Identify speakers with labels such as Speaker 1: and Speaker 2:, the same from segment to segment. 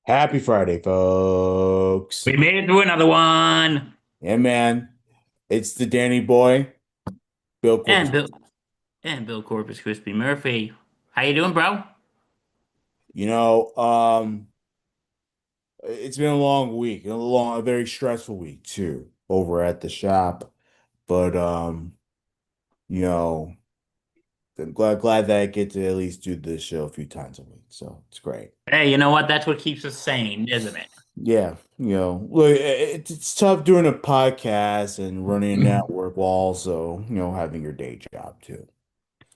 Speaker 1: Happy Friday, folks.
Speaker 2: We made it through another one.
Speaker 1: Yeah, man. It's the Danny boy, Bill
Speaker 2: And
Speaker 1: Corpus.
Speaker 2: Bill and Bill Corpus Crispy Murphy. How you doing, bro?
Speaker 1: You know, it's been a long week, a very stressful week too, over at the shop. But you know, I'm glad that I get to at least do this show a few times a week. So it's great.
Speaker 2: Hey, you know what? That's what keeps us sane, isn't it?
Speaker 1: Yeah, look, it's tough doing a podcast and running a network while also, having your day job too.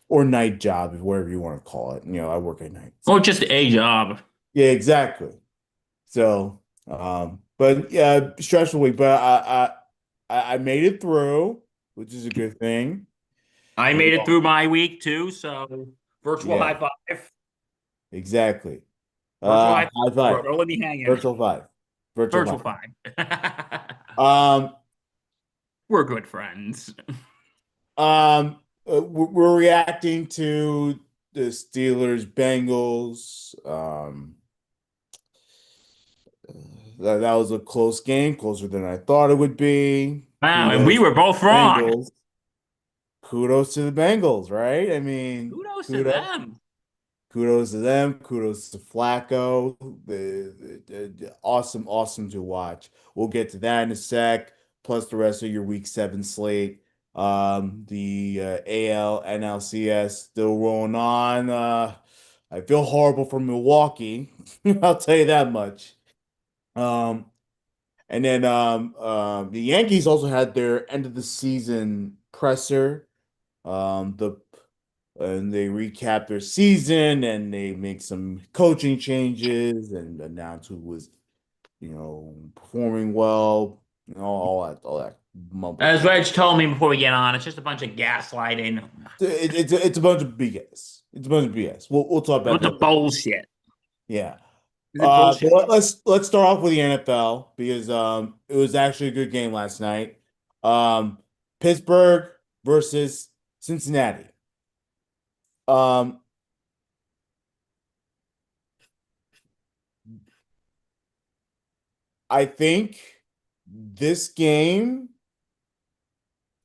Speaker 1: Or night job, whatever you want to call it. I work at nights.
Speaker 2: Or just a job.
Speaker 1: Yeah, exactly. So, but yeah, stressful week, but I made it through, which is a good thing.
Speaker 2: I
Speaker 1: And
Speaker 2: made it through my week too, so virtual
Speaker 1: yeah,
Speaker 2: high five.
Speaker 1: exactly.
Speaker 2: Virtual high
Speaker 1: High
Speaker 2: five, bro.
Speaker 1: five,
Speaker 2: Don't let me hang in.
Speaker 1: virtual five, virtual
Speaker 2: Virtual
Speaker 1: five.
Speaker 2: five.
Speaker 1: Um,
Speaker 2: We're good friends.
Speaker 1: we're reacting to the Steelers Bengals. That was a close game, closer than I thought it would be.
Speaker 2: Wow, and we
Speaker 1: Kudos to
Speaker 2: were both
Speaker 1: the
Speaker 2: wrong.
Speaker 1: Bengals. Kudos to the Bengals, right? I mean,
Speaker 2: Kudos to
Speaker 1: kudos,
Speaker 2: them.
Speaker 1: kudos to them. Kudos to Flacco. Awesome, awesome to watch. We'll get to that in a sec. Plus the rest of your Week 7 slate. The AL NLCS still rolling on. I feel horrible for Milwaukee. I'll tell you that much. Um, and then the Yankees also had their end of the season presser. The and they recap their season and they make some coaching changes and announce who was, performing well, all that mumble
Speaker 2: As
Speaker 1: jump.
Speaker 2: Reg told me before we get on, it's just a bunch of gaslighting.
Speaker 1: It's a bunch of BS. It's a bunch of BS. We'll talk
Speaker 2: A
Speaker 1: about
Speaker 2: bunch
Speaker 1: that
Speaker 2: of
Speaker 1: later.
Speaker 2: bullshit.
Speaker 1: Yeah.
Speaker 2: Is it
Speaker 1: But
Speaker 2: bullshit?
Speaker 1: let's start off with the NFL because it was actually a good game last night. Um Pittsburgh versus Cincinnati. Um I think this game,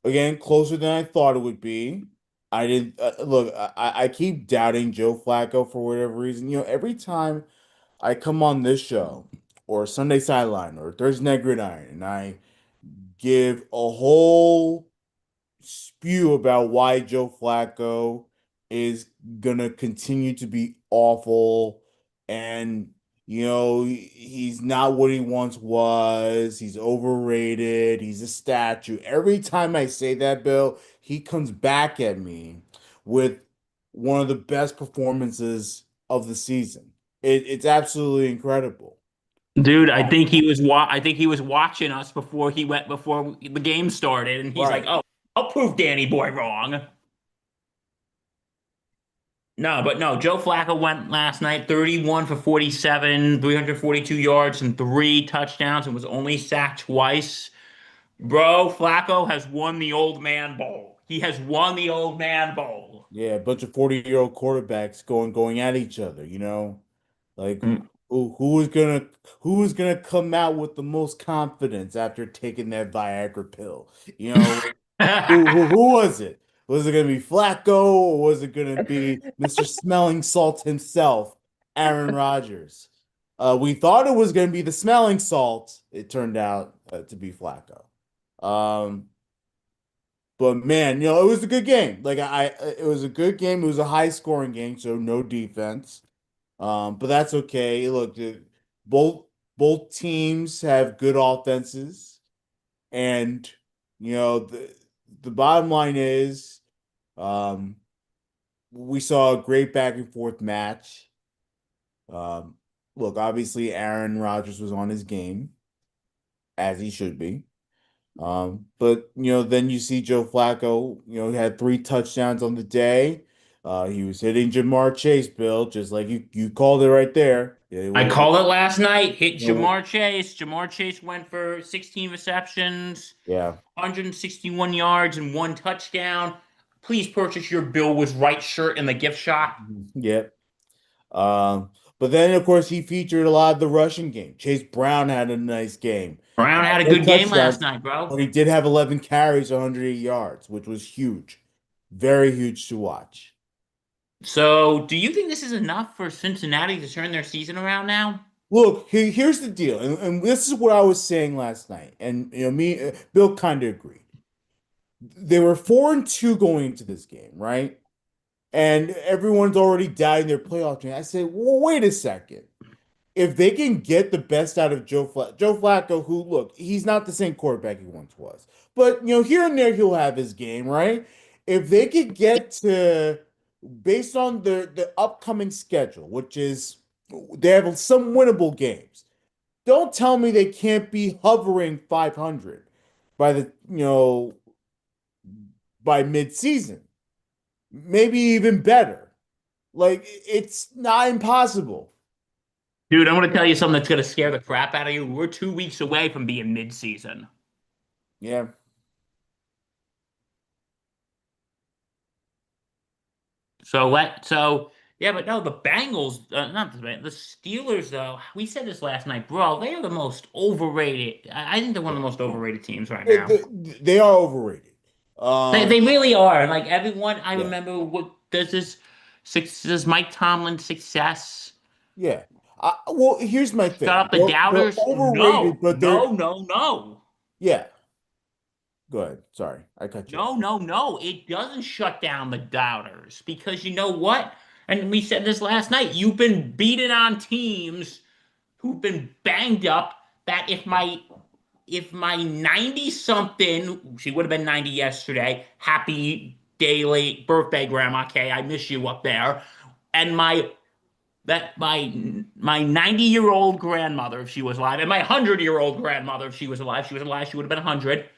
Speaker 1: again, closer than I thought it would be. I didn't look, I keep doubting Joe Flacco for whatever reason. Every time I come on this show or Sunday Sideline or Thursday Night Gridiron and I give a whole spew about why Joe Flacco is gonna continue to be awful and he's not what he once was. He's overrated. He's a statue. Every time I say that, Bill, he comes back at me with one of the best performances of the season. It's absolutely incredible.
Speaker 2: Dude, I think he was watching us before the game started, and he's like,
Speaker 1: Right.
Speaker 2: "Oh, I'll prove Danny Boy wrong." No, but no, Joe Flacco went last night 31 for 47, 342 yards and three touchdowns and was only sacked twice. Bro, Flacco has won the old man bowl. He has won the old man bowl.
Speaker 1: Yeah, a bunch of 40-year-old quarterbacks going at each other. Like
Speaker 2: Mm.
Speaker 1: who is gonna come out with the most confidence after taking that Viagra pill? You know, who was it? Was it gonna be Flacco or was it gonna be Mr. Smelling Salt himself, Aaron Rodgers? We thought it was gonna be the smelling salt. It turned out to be Flacco. Um, but man, it was a good game. It was a good game. It was a high scoring game, so no defense. But that's okay. Look, both both teams have good offenses, and the bottom line is, um, we saw a great back and forth match. Um, Look, obviously Aaron Rodgers was on his game as he should be. But then you see Joe Flacco, he had three touchdowns on the day. He was hitting Jamar Chase, Bill, just like you called it right there. Yeah,
Speaker 2: I called it last night. Hit
Speaker 1: you know,
Speaker 2: Jamar Chase. Jamar Chase went for 16 receptions,
Speaker 1: yeah,
Speaker 2: 161 yards, and one touchdown. Please purchase your Bill was right shirt in the gift shop.
Speaker 1: yeah. But then, of course, he featured a lot of the rushing game. Chase Brown had a nice game.
Speaker 2: Brown had a
Speaker 1: No
Speaker 2: good game last
Speaker 1: touchdowns,
Speaker 2: night, bro.
Speaker 1: but he did have 11 carries, 108 yards, which was huge. Very huge to watch.
Speaker 2: So, do you think this is enough for Cincinnati to turn their season around now?
Speaker 1: Look, here's the deal, and this is what I was saying last night, and Bill kind of agreed. They were 4-2 going into this game, right? And everyone's already doubting their playoff team. I said, well, wait a second. If they can get the best out of Joe Flacco, who look, he's not the same quarterback he once was, but here and there he'll have his game, right? If they could get to, based on the upcoming schedule, which is they have some winnable games. Don't tell me they can't be hovering 500 by by mid-season. Maybe even better. Like it's not impossible.
Speaker 2: Dude, I'm going to tell you something that's going to scare the crap out of you. We're 2 weeks away from being mid-season.
Speaker 1: Yeah.
Speaker 2: So yeah, but no, the Bengals, not the Steelers though. We said this last night, bro. They are the most overrated. I think they're one of the most overrated teams right
Speaker 1: They,
Speaker 2: now.
Speaker 1: they, they are overrated.
Speaker 2: They really are. Like everyone, I
Speaker 1: Yeah,
Speaker 2: remember what does Mike Tomlin's success
Speaker 1: yeah. Well, here's my
Speaker 2: shut
Speaker 1: thing.
Speaker 2: up the
Speaker 1: They're
Speaker 2: doubters?
Speaker 1: overrated,
Speaker 2: No,
Speaker 1: but
Speaker 2: no,
Speaker 1: they're
Speaker 2: no, no.
Speaker 1: yeah. Go ahead. Sorry, I cut you off.
Speaker 2: No, no, no. It doesn't shut down the doubters because you know what? And we said this last night. You've been beaten on teams who've been banged up that if my 90 something, she would have been 90 yesterday. Happy day late birthday, Grandma Kay. I miss you up there. And my 90-year-old grandmother, if she was alive, and my 100-year-old grandmother, if she was alive, she would have been 100,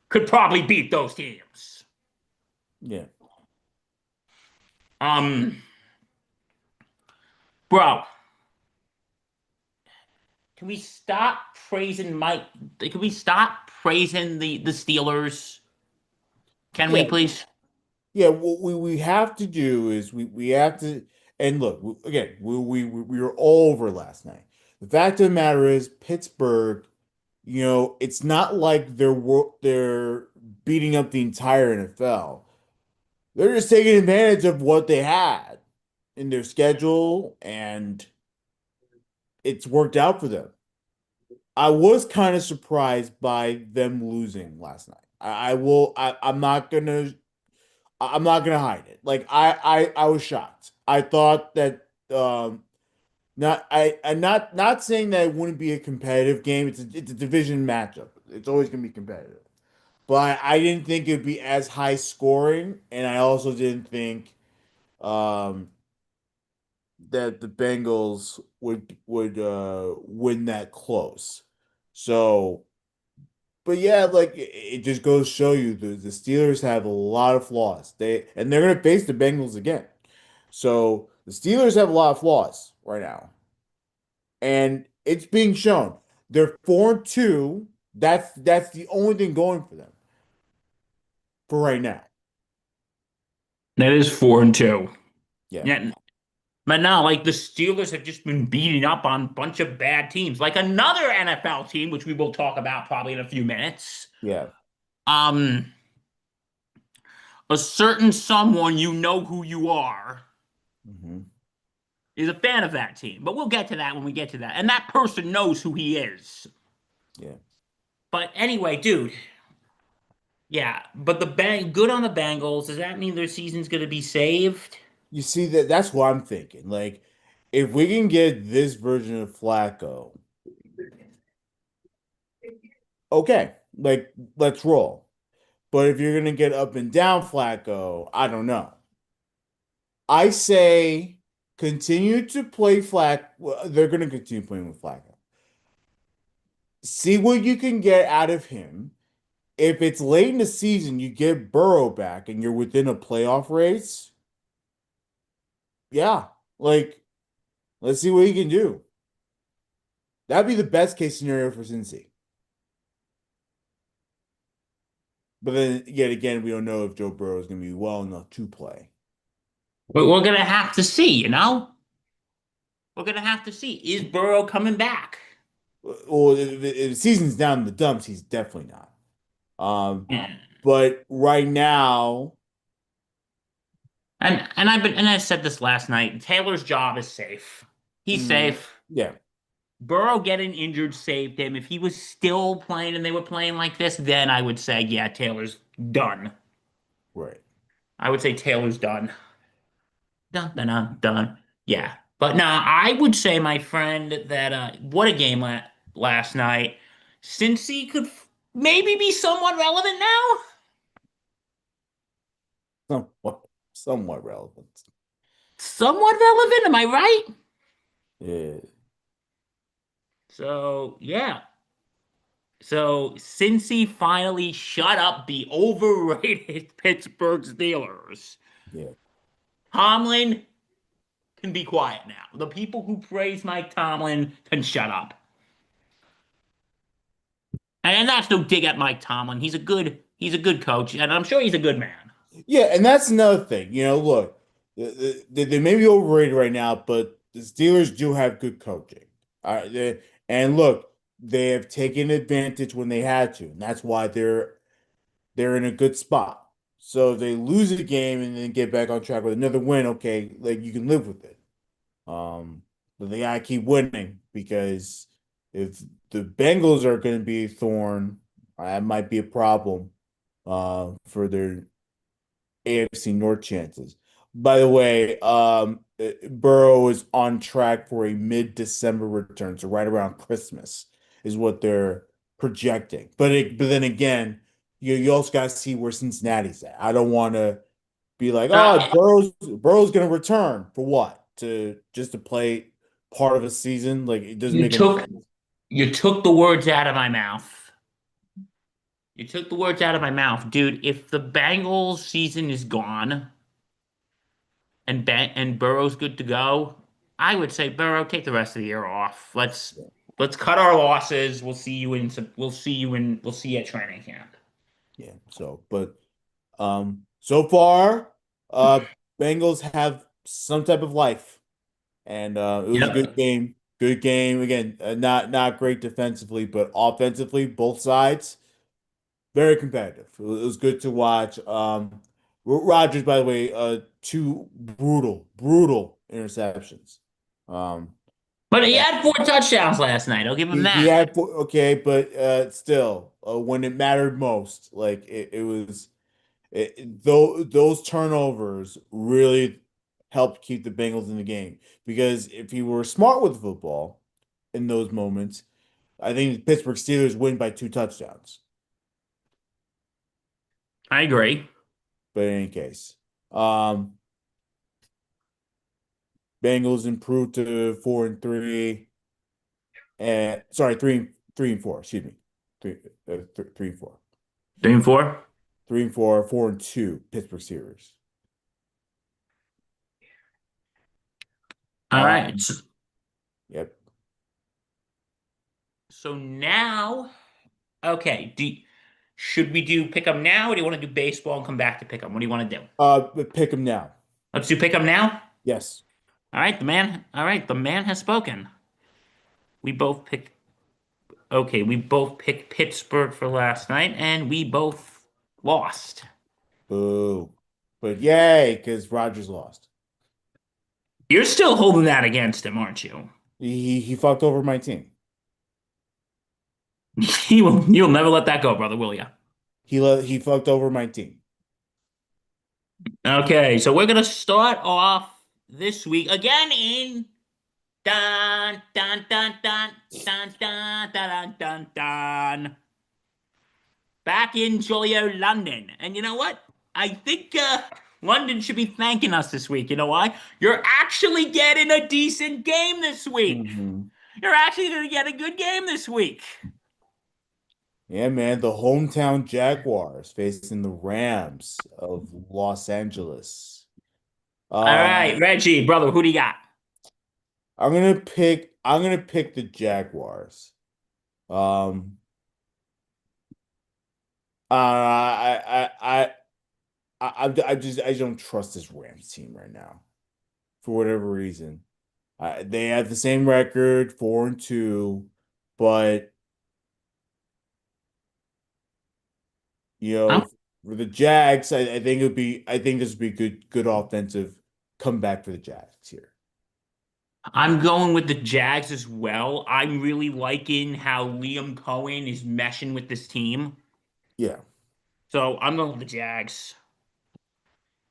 Speaker 2: could probably beat those teams.
Speaker 1: Yeah,
Speaker 2: Um, bro, can we stop praising Mike? Can we stop praising the Steelers? Can
Speaker 1: yeah,
Speaker 2: we please?
Speaker 1: yeah. What we have to do is we have to and look again. We were all over last night. The fact of the matter is, Pittsburgh. It's not like they're beating up the entire NFL. They're just taking advantage of what they had in their schedule, and it's worked out for them. I was kind of surprised by them losing last night. I will. I'm not gonna. I'm not gonna hide it. Like I was shocked. I thought that not I not saying that it wouldn't be a competitive game. It's a division matchup. It's always gonna be competitive. But I didn't think it'd be as high scoring, and I also didn't think um that the Bengals would win that close. So, but yeah, like it just goes to show you the Steelers have a lot of flaws. They're gonna face the Bengals again. So the Steelers have a lot of flaws right now, and it's being shown. They're 4-2. That's the only thing going for them for right now.
Speaker 2: That is 4-2.
Speaker 1: Yeah,
Speaker 2: Yeah, but no, like the Steelers have just been beating up on a bunch of bad teams, like another NFL team, which we will talk about probably in a few minutes.
Speaker 1: yeah.
Speaker 2: Um, a certain someone you know who you are
Speaker 1: Hmm.
Speaker 2: is a fan of that team, but we'll get to that when we get to that, and that person knows who he is.
Speaker 1: Yeah.
Speaker 2: But anyway, dude, yeah. But good on the Bengals. Does that mean their season's gonna be saved?
Speaker 1: You see that's what I'm thinking. Like, if we can get this version of Flacco, okay, like let's roll. But if you're gonna get up and down Flacco, I don't know. I say continue to play Flack. Well, they're gonna continue playing with Flacco. See what you can get out of him. If it's late in the season, you get Burrow back and you're within a playoff race. Yeah, like let's see what he can do. That'd be the best case scenario for Cincy. But then yet again, we don't know if Joe Burrow is going to be well enough to play.
Speaker 2: We're gonna have to see, you know? We're gonna have to see. Is Burrow coming back?
Speaker 1: Well, if the season's down in the dumps, he's definitely not. Um,
Speaker 2: Yeah.
Speaker 1: but right now,
Speaker 2: And I said this last night. Taylor's job is safe. He's
Speaker 1: mm,
Speaker 2: safe.
Speaker 1: yeah,
Speaker 2: Burrow getting injured saved him. If he was still playing and they were playing like this, then I would say, yeah, Taylor's done.
Speaker 1: right.
Speaker 2: I would say Taylor's done. Dun, dun, dun, dun. Yeah. But no, I would say, my friend, that what a game last night. Since he could maybe be somewhat relevant now.
Speaker 1: Somewhat, somewhat relevant.
Speaker 2: Somewhat relevant, am I right?
Speaker 1: Yeah,
Speaker 2: So, yeah. So, Cincy finally shut up the overrated Pittsburgh Steelers.
Speaker 1: yeah.
Speaker 2: Tomlin can be quiet now. The people who praise Mike Tomlin can shut up. And that's no dig at Mike Tomlin. He's a good coach, and I'm sure he's a good man.
Speaker 1: Yeah, and that's another thing. Look, they may be overrated right now, but the Steelers do have good coaching. And look, they have taken advantage when they had to, and that's why they're in a good spot. So if they lose a game and then get back on track with another win, okay, like you can live with it. Um, but they gotta keep winning because if the Bengals are going to be a thorn, that might be a problem for their AFC North chances. By the way, Burrow is on track for a mid-December return, so right around Christmas is what they're projecting. But then again, you also got to see where Cincinnati's at. I don't want to be like, oh,
Speaker 2: Uh,
Speaker 1: Burrow's going to return for what? To just to play part of a season? Like it doesn't
Speaker 2: you
Speaker 1: make any
Speaker 2: took
Speaker 1: sense.
Speaker 2: you took the words out of my mouth. You took the words out of my mouth, dude. If the Bengals season is gone and Burrow's good to go, I would say, Burrow, take the rest of the year off.
Speaker 1: Yeah,
Speaker 2: Let's cut our losses. We'll see you at training camp.
Speaker 1: yeah. So far, Bengals have some type of life. And it was a good
Speaker 2: Yep.
Speaker 1: game. Good game. Again, not great defensively, but offensively, both sides very competitive. It was good to watch. Rodgers, by the way, two brutal interceptions. Um,
Speaker 2: But he
Speaker 1: and
Speaker 2: had 4 touchdowns last night. I'll give him
Speaker 1: he
Speaker 2: that.
Speaker 1: had okay, but still, when it mattered most, like it was though those turnovers really helped keep the Bengals in the game because if he were smart with the football in those moments, I think the Pittsburgh Steelers win by 2 touchdowns.
Speaker 2: I agree.
Speaker 1: But in any case, um, Bengals improved to 4-3, and sorry, three and four. Excuse me, 3-4,
Speaker 2: 3-4.
Speaker 1: 3-4, 4-2. Pittsburgh Steelers.
Speaker 2: All right.
Speaker 1: Um, yep.
Speaker 2: So now, okay. Should we do pick 'em now, or do you want to do baseball and come back to pick 'em? What do you want to do?
Speaker 1: But pick them now.
Speaker 2: Let's do pick 'em now.
Speaker 1: Yes.
Speaker 2: All right, the man. All right, the man has spoken. We both picked. Okay, we both picked Pittsburgh for last night, and we both lost.
Speaker 1: Boo. But yay, because Rodgers lost.
Speaker 2: You're still holding that against him, aren't you?
Speaker 1: He fucked over my team.
Speaker 2: You'll never let that go, brother, will you?
Speaker 1: He fucked over my team.
Speaker 2: Okay, so we're gonna start off this week again in dun dun dun dun dun dun dun dun dun. Back in jolly old London. And you know what? I think London should be thanking us this week. You know why? You're actually getting a decent game this week.
Speaker 1: Hmm.
Speaker 2: You're actually going to get a good game this week.
Speaker 1: Yeah, man, the hometown Jaguars facing the Rams of Los Angeles.
Speaker 2: All right,
Speaker 1: Um,
Speaker 2: Reggie, brother, who do you got?
Speaker 1: I'm gonna pick the Jaguars. Um, I just don't trust this Rams team right now for whatever reason. They have the same record, 4-2, but you
Speaker 2: I'm
Speaker 1: know, for the Jags, I think I think this would be good offensive comeback for the Jags here.
Speaker 2: I'm going with the Jags as well. I'm really liking how Liam Cohen is meshing with this team.
Speaker 1: Yeah,
Speaker 2: So I'm going with the Jags.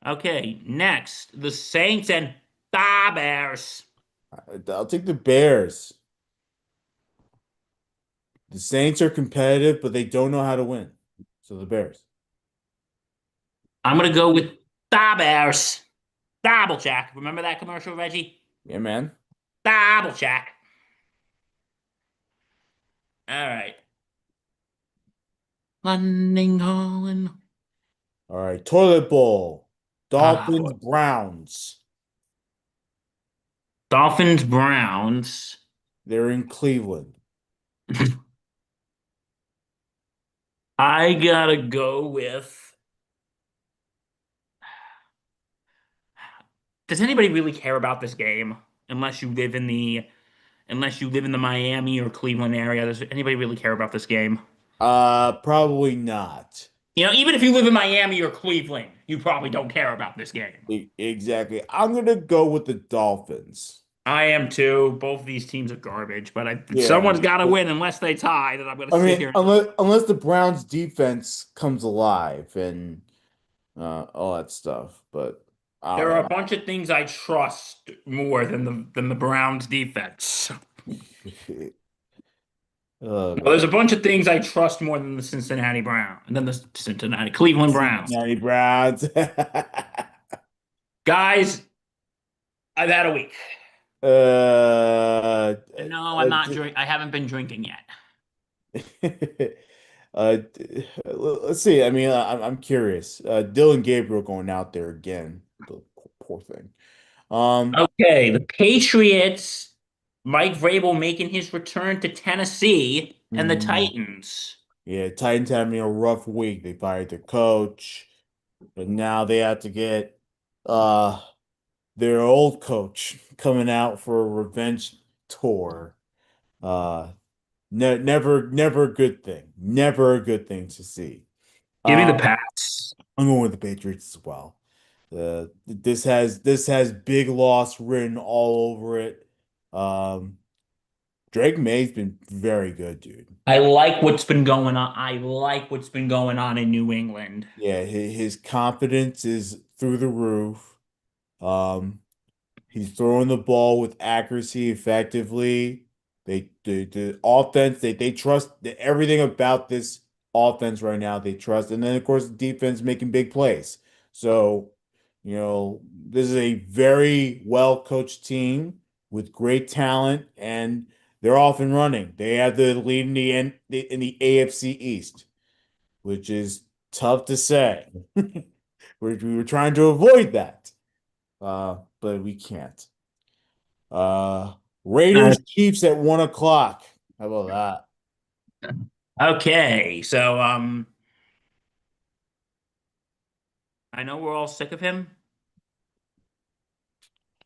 Speaker 2: Okay, next, the Saints and the Bears.
Speaker 1: I'll take the Bears. The Saints are competitive, but they don't know how to win. So the Bears.
Speaker 2: I'm gonna go with the Bears. Double check. Remember that commercial, Reggie?
Speaker 1: Yeah, man.
Speaker 2: Double check. All right. London calling.
Speaker 1: All right, toilet bowl.
Speaker 2: Ah,
Speaker 1: Dolphins,
Speaker 2: boy.
Speaker 1: Browns.
Speaker 2: Dolphins, Browns.
Speaker 1: They're in Cleveland.
Speaker 2: I gotta go with. Does anybody really care about this game? Unless you live in the Miami or Cleveland area, does anybody really care about this game?
Speaker 1: Probably not.
Speaker 2: Even if you live in Miami or Cleveland, you probably don't care about this game.
Speaker 1: Exactly. I'm gonna go with the Dolphins.
Speaker 2: I am too. Both of these teams are garbage, but
Speaker 1: Yeah.
Speaker 2: someone's got to win unless they tie. Then I'm going to
Speaker 1: I
Speaker 2: sit
Speaker 1: mean,
Speaker 2: here.
Speaker 1: unless the Browns defense comes alive and all that stuff, but I
Speaker 2: There
Speaker 1: don't
Speaker 2: are a bunch of things I trust more than the Browns defense.
Speaker 1: know. Oh
Speaker 2: Well, there's
Speaker 1: God.
Speaker 2: a bunch of things I trust more than the Cincinnati Brown, than the Cincinnati Cleveland Browns.
Speaker 1: Cincinnati Browns.
Speaker 2: Guys, I've had a week.
Speaker 1: Uh,
Speaker 2: And no, I'm
Speaker 1: uh,
Speaker 2: not drink. I haven't been drinking yet.
Speaker 1: let's see. I mean, I'm curious. Dylan Gabriel going out there again. The poor thing. Um,
Speaker 2: Okay, the Patriots, Mike Vrabel making his return to Tennessee, and the
Speaker 1: mm,
Speaker 2: Titans.
Speaker 1: yeah, Titans having a rough week. They fired their coach, but now they have to get uh their old coach coming out for a revenge tour. Uh, never a good thing. Never a good thing to see.
Speaker 2: Give me
Speaker 1: Uh,
Speaker 2: the Pats.
Speaker 1: I'm going with the Patriots as well. This has big loss written all over it. Um, Drake May's been very good, dude.
Speaker 2: I like what's been going on. I like what's been going on in New England.
Speaker 1: Yeah, his confidence is through the roof. Um, He's throwing the ball with accuracy effectively. The offense they trust everything about this offense right now. They trust, and then of course the defense making big plays. So, this is a very well coached team with great talent, and they're off and running. They have the lead in the AFC East, which is tough to say. We were trying to avoid that, but we can't. Uh,
Speaker 2: Uh,
Speaker 1: Raiders Chiefs at 1 o'clock. How about
Speaker 2: okay, so I know we're all sick of him.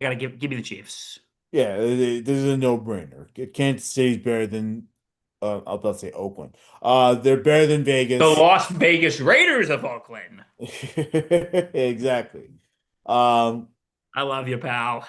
Speaker 2: I gotta give me the Chiefs.
Speaker 1: that? Yeah, this is a no-brainer. Kansas City's better than I'll about to say Oakland. They're better than
Speaker 2: The
Speaker 1: Vegas.
Speaker 2: Las Vegas Raiders of Oakland.
Speaker 1: Exactly. Um,
Speaker 2: I love you, pal,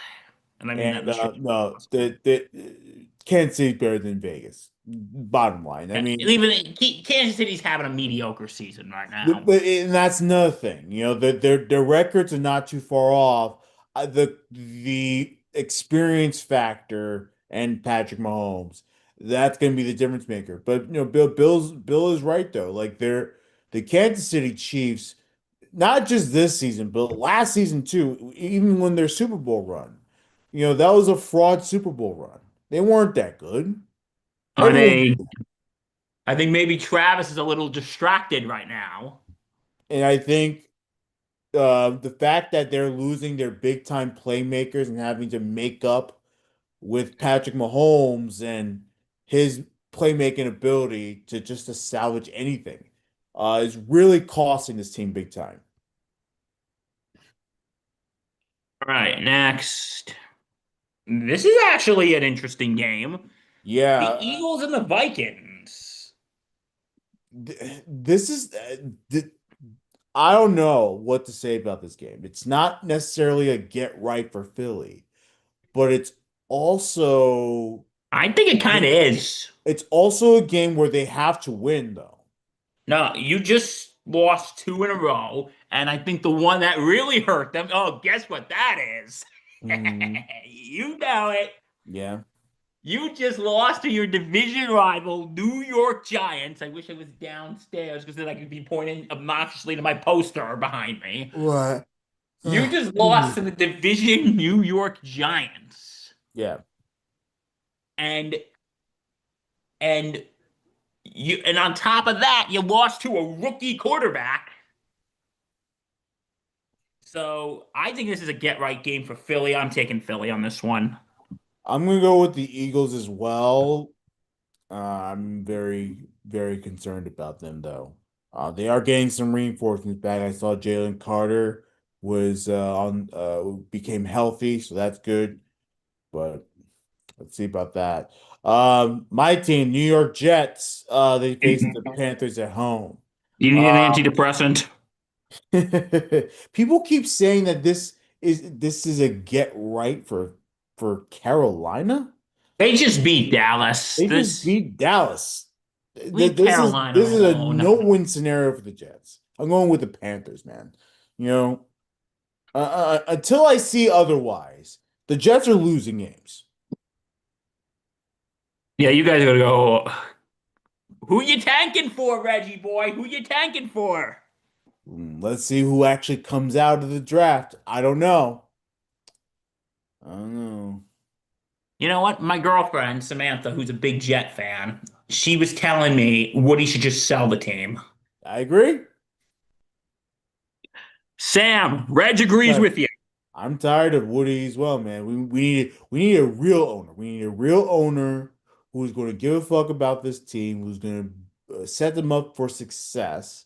Speaker 2: and I mean that in
Speaker 1: and
Speaker 2: the straight.
Speaker 1: no, the Kansas City's better than Vegas. Bottom line. I mean,
Speaker 2: Even Kansas City's having a mediocre season right now.
Speaker 1: And that's another thing. Their records are not too far off. The experience factor and Patrick Mahomes, that's going to be the difference maker. But Bill is right though. Like the Kansas City Chiefs, not just this season, but last season too. Even when their Super Bowl run, that was a fraud Super Bowl run. They weren't that good.
Speaker 2: Are
Speaker 1: Everyone,
Speaker 2: they? I think maybe Travis is a little distracted right now.
Speaker 1: and I think. The fact that they're losing their big time playmakers and having to make up with Patrick Mahomes and his playmaking ability to salvage anything is really costing this team big time.
Speaker 2: All right, next. This is actually an interesting game. The
Speaker 1: Yeah,
Speaker 2: Eagles and the Vikings.
Speaker 1: this is I don't know what to say about this game. It's not necessarily a get right for Philly, but also
Speaker 2: I think it kind of is.
Speaker 1: it's also a game where they have to win though.
Speaker 2: No, you just lost two in a row, and I think the one that really hurt them. Oh, guess what that is?
Speaker 1: Hmm.
Speaker 2: You know it.
Speaker 1: Yeah.
Speaker 2: You just lost to your division rival, New York Giants. I wish I was downstairs because then I could be pointing obnoxiously to my poster behind me.
Speaker 1: What?
Speaker 2: You just lost to the division New York Giants.
Speaker 1: Yeah.
Speaker 2: And and and on top of that, you lost to a rookie quarterback. So I think this is a get right game for Philly. I'm taking Philly on this one.
Speaker 1: I'm gonna go with the Eagles as well. I'm very, very concerned about them though. They are getting some reinforcements back. I saw Jalen Carter was on became healthy, so that's good. But let's see about that. My team, New York Jets, they face the
Speaker 2: You
Speaker 1: Panthers at home.
Speaker 2: need an
Speaker 1: Uh,
Speaker 2: antidepressant.
Speaker 1: people keep saying that this is a get right for Carolina.
Speaker 2: They just beat Dallas.
Speaker 1: They just
Speaker 2: This
Speaker 1: beat Dallas.
Speaker 2: leave
Speaker 1: This is
Speaker 2: Carolina
Speaker 1: this is a
Speaker 2: alone.
Speaker 1: no-win scenario for the Jets. I'm going with the Panthers, man. You know, until I see otherwise, the Jets are losing games.
Speaker 2: Yeah, you guys gotta go. Who you tanking for, Reggie boy? Who you tanking for?
Speaker 1: Let's see who actually comes out of the draft. I don't know. I don't know.
Speaker 2: You know what? My girlfriend, Samantha, who's a big Jet fan, she was telling me Woody should just sell the team.
Speaker 1: I agree.
Speaker 2: Sam, Reg agrees
Speaker 1: But
Speaker 2: with you.
Speaker 1: I'm tired of Woody as well, man. We need a real owner. We need a real owner who's going to give a fuck about this team, who's going to set them up for success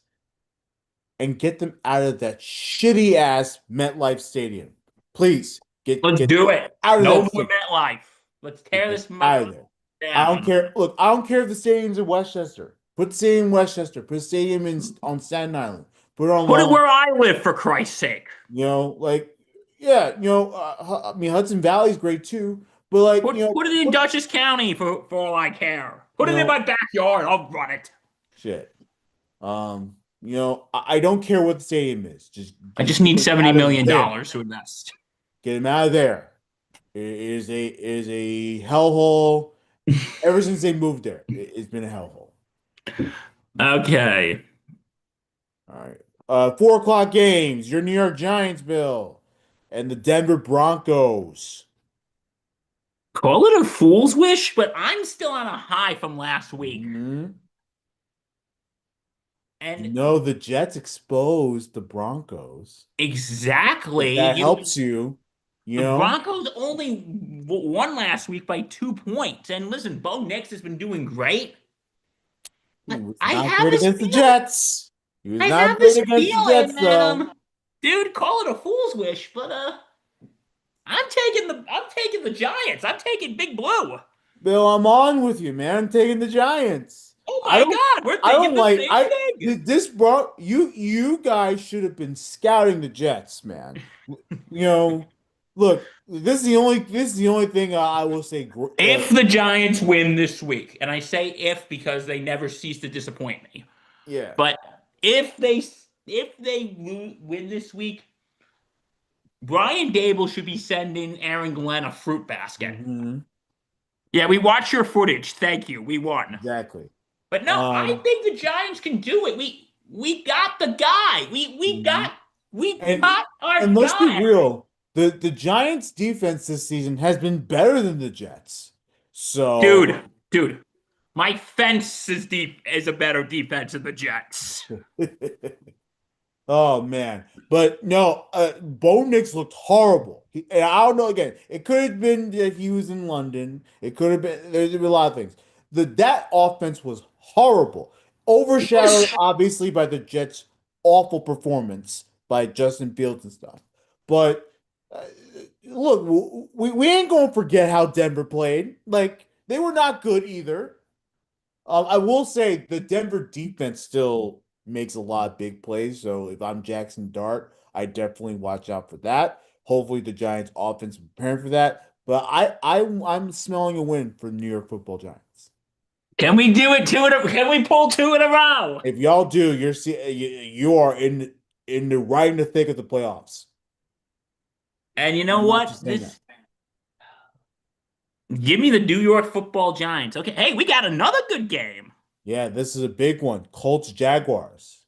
Speaker 1: and get them out of that shitty ass MetLife Stadium. Please
Speaker 2: Let's
Speaker 1: get
Speaker 2: do it.
Speaker 1: out of
Speaker 2: No
Speaker 1: that
Speaker 2: more
Speaker 1: stadium.
Speaker 2: MetLife. Let's tear
Speaker 1: Get
Speaker 2: this
Speaker 1: out of
Speaker 2: mother
Speaker 1: there. I don't
Speaker 2: down.
Speaker 1: care. Look, I don't care if the stadium's in Westchester. Put the stadium in Westchester. Put the stadium in on Staten Island. Put it on
Speaker 2: Put it
Speaker 1: Long.
Speaker 2: where I live, for Christ's sake.
Speaker 1: Like yeah, I mean Hudson Valley's great too, but like
Speaker 2: Put it in Dutchess County for all I care. Put
Speaker 1: you
Speaker 2: it in my
Speaker 1: know,
Speaker 2: backyard. I'll run it.
Speaker 1: shit. I don't care what the stadium is.
Speaker 2: I
Speaker 1: Just
Speaker 2: just
Speaker 1: get
Speaker 2: need
Speaker 1: it
Speaker 2: $70
Speaker 1: out of
Speaker 2: million
Speaker 1: there.
Speaker 2: dollars to invest.
Speaker 1: Get him out of there. It is a hellhole. Ever since they moved there, it's been a hellhole.
Speaker 2: Okay.
Speaker 1: All right. 4 o'clock games. Your New York Giants, Bill, and the Denver Broncos.
Speaker 2: Call it a fool's wish, but I'm still on a high from last week.
Speaker 1: Mhm.
Speaker 2: And
Speaker 1: The Jets exposed the Broncos. If
Speaker 2: exactly,
Speaker 1: that helps you, you
Speaker 2: the
Speaker 1: know,
Speaker 2: Broncos only won last week by 2 points. And listen, Bo Nix has been doing great.
Speaker 1: he
Speaker 2: But
Speaker 1: was not great against the Jets. He was
Speaker 2: I
Speaker 1: not
Speaker 2: have
Speaker 1: great
Speaker 2: this
Speaker 1: against the
Speaker 2: feeling
Speaker 1: Jets,
Speaker 2: that
Speaker 1: though.
Speaker 2: dude, call it a fool's wish, but I'm taking the Giants. I'm taking Big Blue.
Speaker 1: Bill, I'm on with you, man. I'm taking the Giants.
Speaker 2: Oh
Speaker 1: I
Speaker 2: my
Speaker 1: don't,
Speaker 2: God, we're
Speaker 1: I don't
Speaker 2: thinking the
Speaker 1: like,
Speaker 2: same thing.
Speaker 1: this, bro, you guys should have been scouting the Jets, man. You know, look, this is the only thing I will say.
Speaker 2: If the Giants win this week, and I say if because they never cease to disappoint me,
Speaker 1: Yeah.
Speaker 2: but if they win this week, Brian Dable should be sending Aaron Glenn a fruit basket.
Speaker 1: Hmm.
Speaker 2: Yeah, we watched your footage. Thank you. We won.
Speaker 1: Exactly.
Speaker 2: But no, I
Speaker 1: Um,
Speaker 2: think the Giants can do it. We got the guy.
Speaker 1: mhm.
Speaker 2: We
Speaker 1: and
Speaker 2: got our
Speaker 1: and let's be
Speaker 2: guy.
Speaker 1: real, the Giants defense this season has been better than the Jets. So
Speaker 2: Dude, my fence is deep is a better defense than the Jets.
Speaker 1: oh man, but no, Bo Nix looked horrible. And I don't know. Again, it could have been that he was in London. It could have been. There's been a lot of things. That offense was horrible,
Speaker 2: It
Speaker 1: overshadowed
Speaker 2: was
Speaker 1: obviously by the Jets' awful performance by Justin Fields and stuff. But uh, look, we ain't gonna forget how Denver played. Like they were not good either. I will say the Denver defense still makes a lot of big plays. So if I'm Jackson Dart, I definitely watch out for that. Hopefully the Giants offense is preparing for that. But I'm smelling a win for the New York Football Giants.
Speaker 2: Can we do it can we pull two in a row?
Speaker 1: If y'all do, you are in the right in the thick of the playoffs.
Speaker 2: And you know
Speaker 1: I'm not
Speaker 2: what?
Speaker 1: just saying that.
Speaker 2: This Give me the New York Football Giants. Okay, hey, we got another good game.
Speaker 1: Yeah, this is a big one. Colts Jaguars.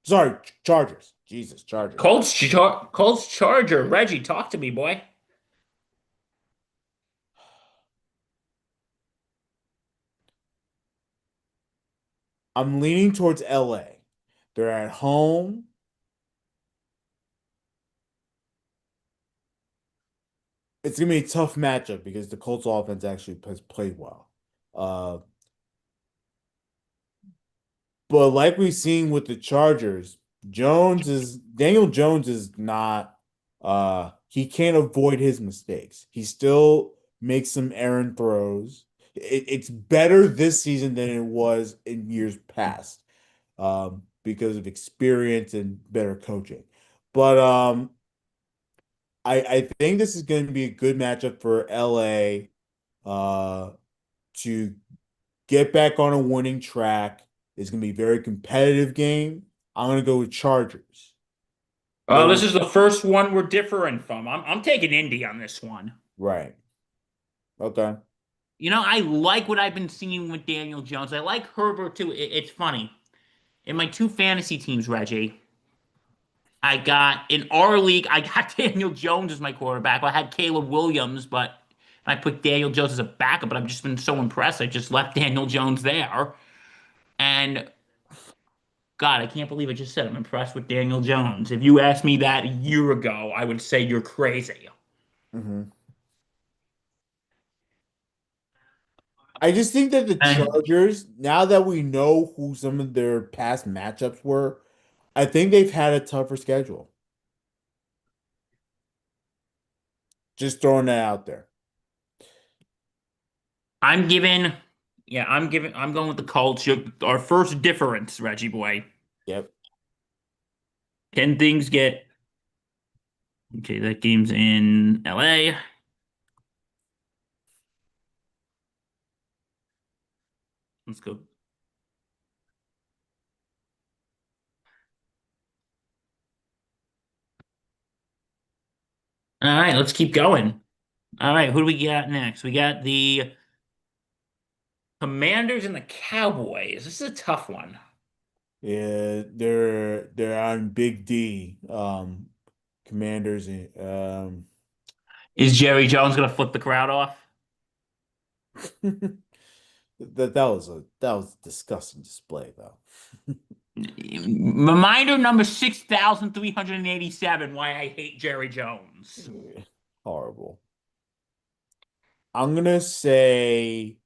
Speaker 1: Sorry, Chargers. Jesus, Chargers.
Speaker 2: Colts Charger. Reggie, talk to me, boy.
Speaker 1: I'm leaning towards LA. They're at home. It's gonna be a tough matchup because the Colts offense actually has played well. Uh, but like we've seen with the Chargers, Daniel Jones is not he can't avoid his mistakes. He still makes some errant throws. It's better this season than it was in years past, because of experience and better coaching. But I think this is going to be a good matchup for LA uh, to get back on a winning track. It's going to be a very competitive game. I'm going to go with Chargers.
Speaker 2: Oh,
Speaker 1: What
Speaker 2: this
Speaker 1: would,
Speaker 2: is the first one we're differing from. I'm taking Indy on this one.
Speaker 1: right. Okay.
Speaker 2: You know, I like what I've been seeing with Daniel Jones. I like Herbert too. It's funny. In my two fantasy teams, Reggie, I got in our league, I got Daniel Jones as my quarterback. I had Caleb Williams, but I put Daniel Jones as a backup, but I've just been so impressed. I just left Daniel Jones there. And God, I can't believe I just said I'm impressed with Daniel Jones. If you asked me that a year ago, I would say you're crazy.
Speaker 1: Hmm. I just think that the
Speaker 2: And
Speaker 1: Chargers, now that we know who some of their past matchups were, I think they've had a tougher schedule. Just throwing that out there.
Speaker 2: I'm giving, I'm going with the Colts. Our first difference, Reggie boy.
Speaker 1: Yep.
Speaker 2: Can things get, okay, that game's in LA. Let's go. All right, let's keep going. All right, who do we got next? We got the Commanders and the Cowboys. This is a tough one.
Speaker 1: Yeah, they're on Big D. Commanders and
Speaker 2: Is Jerry Jones going to flip the crowd off?
Speaker 1: that was a disgusting display though.
Speaker 2: Reminder number 6,387 why I hate Jerry Jones.
Speaker 1: Horrible. I'm gonna say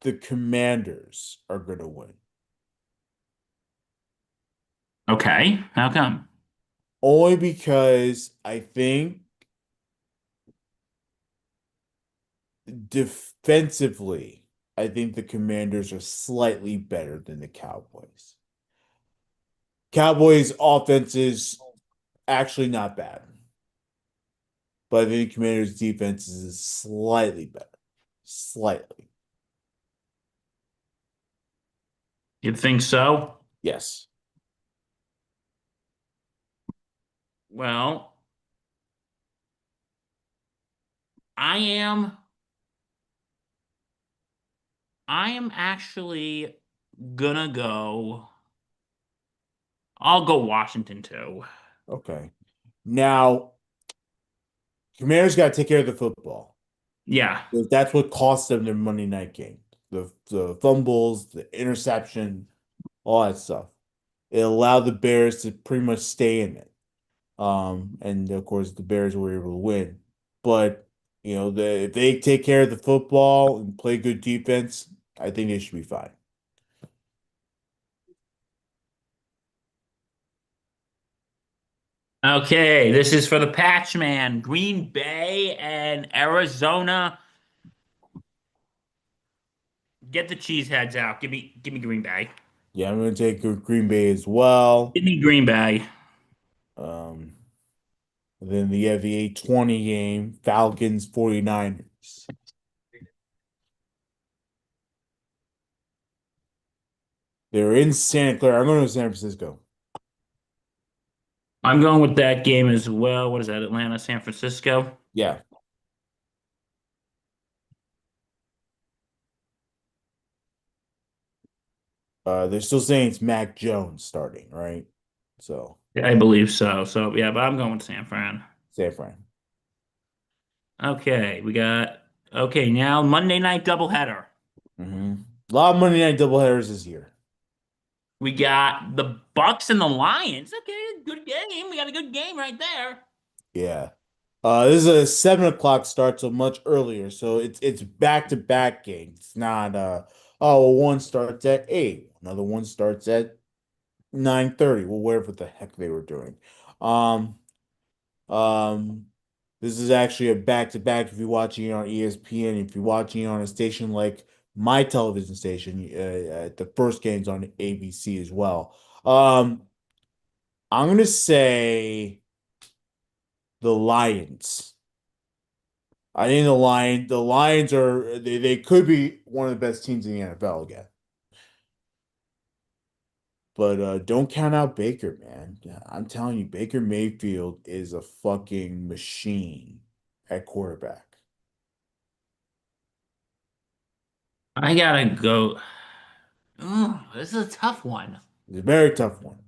Speaker 1: the Commanders are gonna win.
Speaker 2: Okay, how come?
Speaker 1: Only because I think defensively, I think the Commanders are slightly better than the Cowboys. Cowboys offense is actually not bad, but I think the Commanders defense is slightly better. Slightly.
Speaker 2: You think so?
Speaker 1: Yes.
Speaker 2: Well, I am I am actually gonna go. I'll go Washington too.
Speaker 1: Okay. Now, Commanders got to take care of the football.
Speaker 2: Yeah.
Speaker 1: That's what cost them their Monday night game. The fumbles, the interception, all that stuff. It allowed the Bears to pretty much stay in it. And of course the Bears were able to win. But if they take care of the football and play good defense, I think they should be fine.
Speaker 2: Okay, this is for the Patch Man. Green Bay and Arizona. Get the cheeseheads out. Give me Green Bay.
Speaker 1: Yeah, I'm going to take Green Bay as well.
Speaker 2: Give me Green Bay.
Speaker 1: Um, then you have the 8:20 game, Falcons 49ers. They're in Santa Clara. I'm going to San Francisco.
Speaker 2: I'm going with that game as well. What is that? Atlanta, San Francisco.
Speaker 1: Yeah. They're still saying it's Mac Jones starting, right? So,
Speaker 2: I believe so. So yeah, but I'm going with San Fran.
Speaker 1: San Fran.
Speaker 2: Okay, we got now Monday night doubleheader.
Speaker 1: Hmm. A lot of Monday night doubleheaders this year.
Speaker 2: We got the Bucks and the Lions. Okay, good game. We got a good game right there.
Speaker 1: Yeah. This is a 7 o'clock start, so much earlier. So it's back-to-back games. It's not oh well, one starts at 8, another one starts at 9:30. Well, whatever the heck they were doing. Um, um, this is actually a back-to-back if you're watching it on ESPN. If you're watching it on a station like my television station, the first game's on ABC as well. I'm gonna say the Lions. I think the Lions they could be one of the best teams in the NFL again. But don't count out Baker, man. I'm telling you, Baker Mayfield is a fucking machine at quarterback.
Speaker 2: I gotta go. Ooh, this is a tough one.
Speaker 1: It's a very tough one.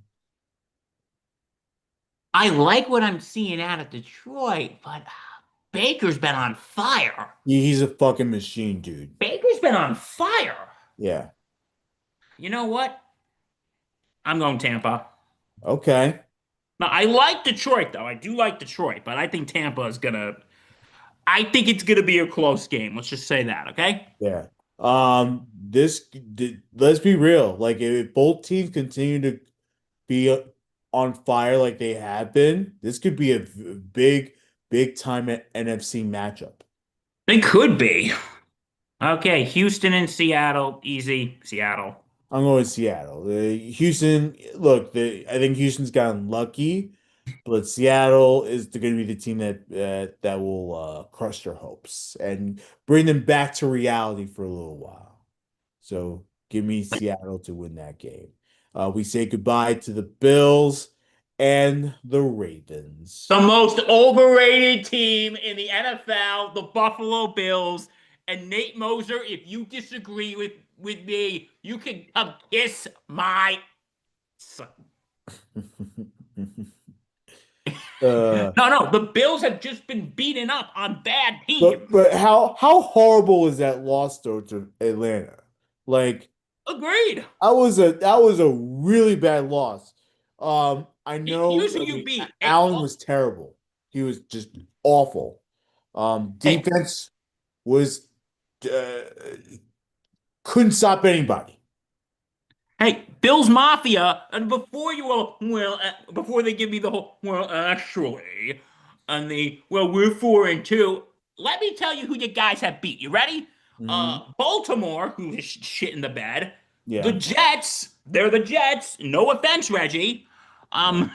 Speaker 2: I like what I'm seeing out of Detroit, but Baker's been on fire.
Speaker 1: He's a fucking machine, dude.
Speaker 2: Baker's been on fire.
Speaker 1: Yeah.
Speaker 2: You know what? I'm going Tampa.
Speaker 1: Okay.
Speaker 2: Now, I like Detroit, though. I do like Detroit, but I think Tampa is gonna. I think it's gonna be a close game. Let's just say that, okay?
Speaker 1: Yeah. Let's be real. Like if both teams continue to be on fire like they have been, this could be a big time NFC matchup.
Speaker 2: They could be. Okay, Houston and Seattle, easy. Seattle.
Speaker 1: I'm going with Seattle. Houston, look, I think Houston's gotten lucky, but Seattle is going to be the team that will crush their hopes and bring them back to reality for a little while. So give me Seattle to win that game. We say goodbye to the Bills and the Ravens.
Speaker 2: The most overrated team in the NFL, the Buffalo Bills. And Nate Moser, if you disagree with me, you can come kiss my son.
Speaker 1: Uh,
Speaker 2: No, the Bills have just been beaten up on bad
Speaker 1: but
Speaker 2: teams.
Speaker 1: but how horrible is that loss though to Atlanta? Like
Speaker 2: Agreed.
Speaker 1: that was a really bad loss. I
Speaker 2: Here's
Speaker 1: know.
Speaker 2: who
Speaker 1: I
Speaker 2: you
Speaker 1: mean,
Speaker 2: beat.
Speaker 1: Allen was terrible. He was just awful.
Speaker 2: Hey,
Speaker 1: Defense was uh, couldn't stop anybody.
Speaker 2: hey, Bills Mafia, and before you before they give me the whole actually, and we're 4-2. Let me tell you who you guys have beat. You ready?
Speaker 1: Hmm.
Speaker 2: Baltimore, who is shit in the bed. The
Speaker 1: Yeah.
Speaker 2: Jets, they're the Jets. No offense, Reggie.
Speaker 1: Yeah.
Speaker 2: Um,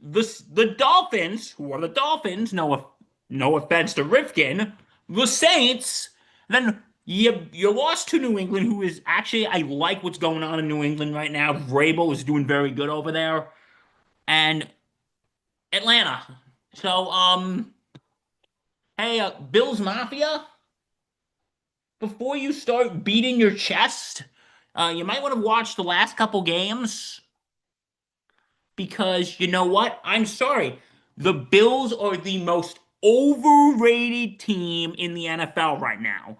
Speaker 2: the Dolphins, who are the Dolphins. No offense to Rifkin. The Saints. Then you lost to New England, who is actually I like what's going on in New England right now. Vrabel is doing very good over there, and Atlanta. So hey, Bills Mafia. Before you start beating your chest, you might want to watch the last couple games because you know what? I'm sorry. The Bills are the most overrated team in the NFL right now.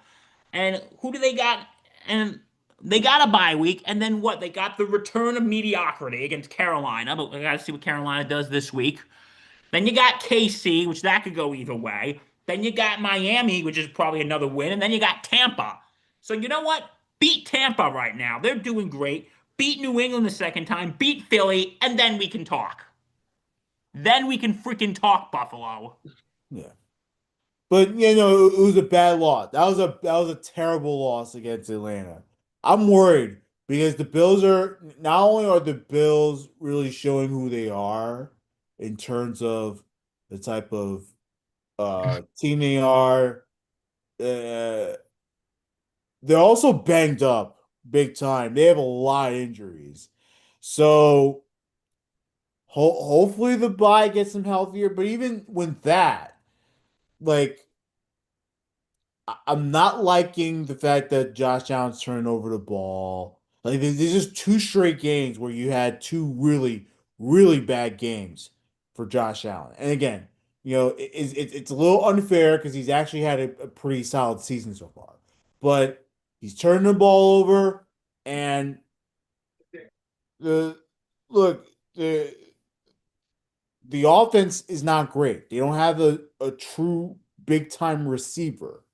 Speaker 2: And who do they got? And they got a bye week, and then what? They got the return of mediocrity against Carolina, but we got to see what Carolina does this week. Then you got KC, which that could go either way. Then you got Miami, which is probably another win, and then you got Tampa. So you know what? Beat Tampa right now. They're doing great. Beat New England the second time. Beat Philly, and then we can talk. Then we can freaking talk Buffalo.
Speaker 1: Yeah. But it was a bad loss. That was a terrible loss against Atlanta. I'm worried because the Bills are not only are the Bills really showing who they are in terms of the type of team they are, uh, they're also banged up big time. They have a lot of injuries. So hopefully the bye gets them healthier. But even with that, like I'm not liking the fact that Josh Allen's turning over the ball. Like there's just two straight games where you had two really, really bad games for Josh Allen. And again, it's a little unfair because he's actually had a pretty solid season so far. But he's turning the ball over, and the look the offense is not great. They don't have a true big time receiver.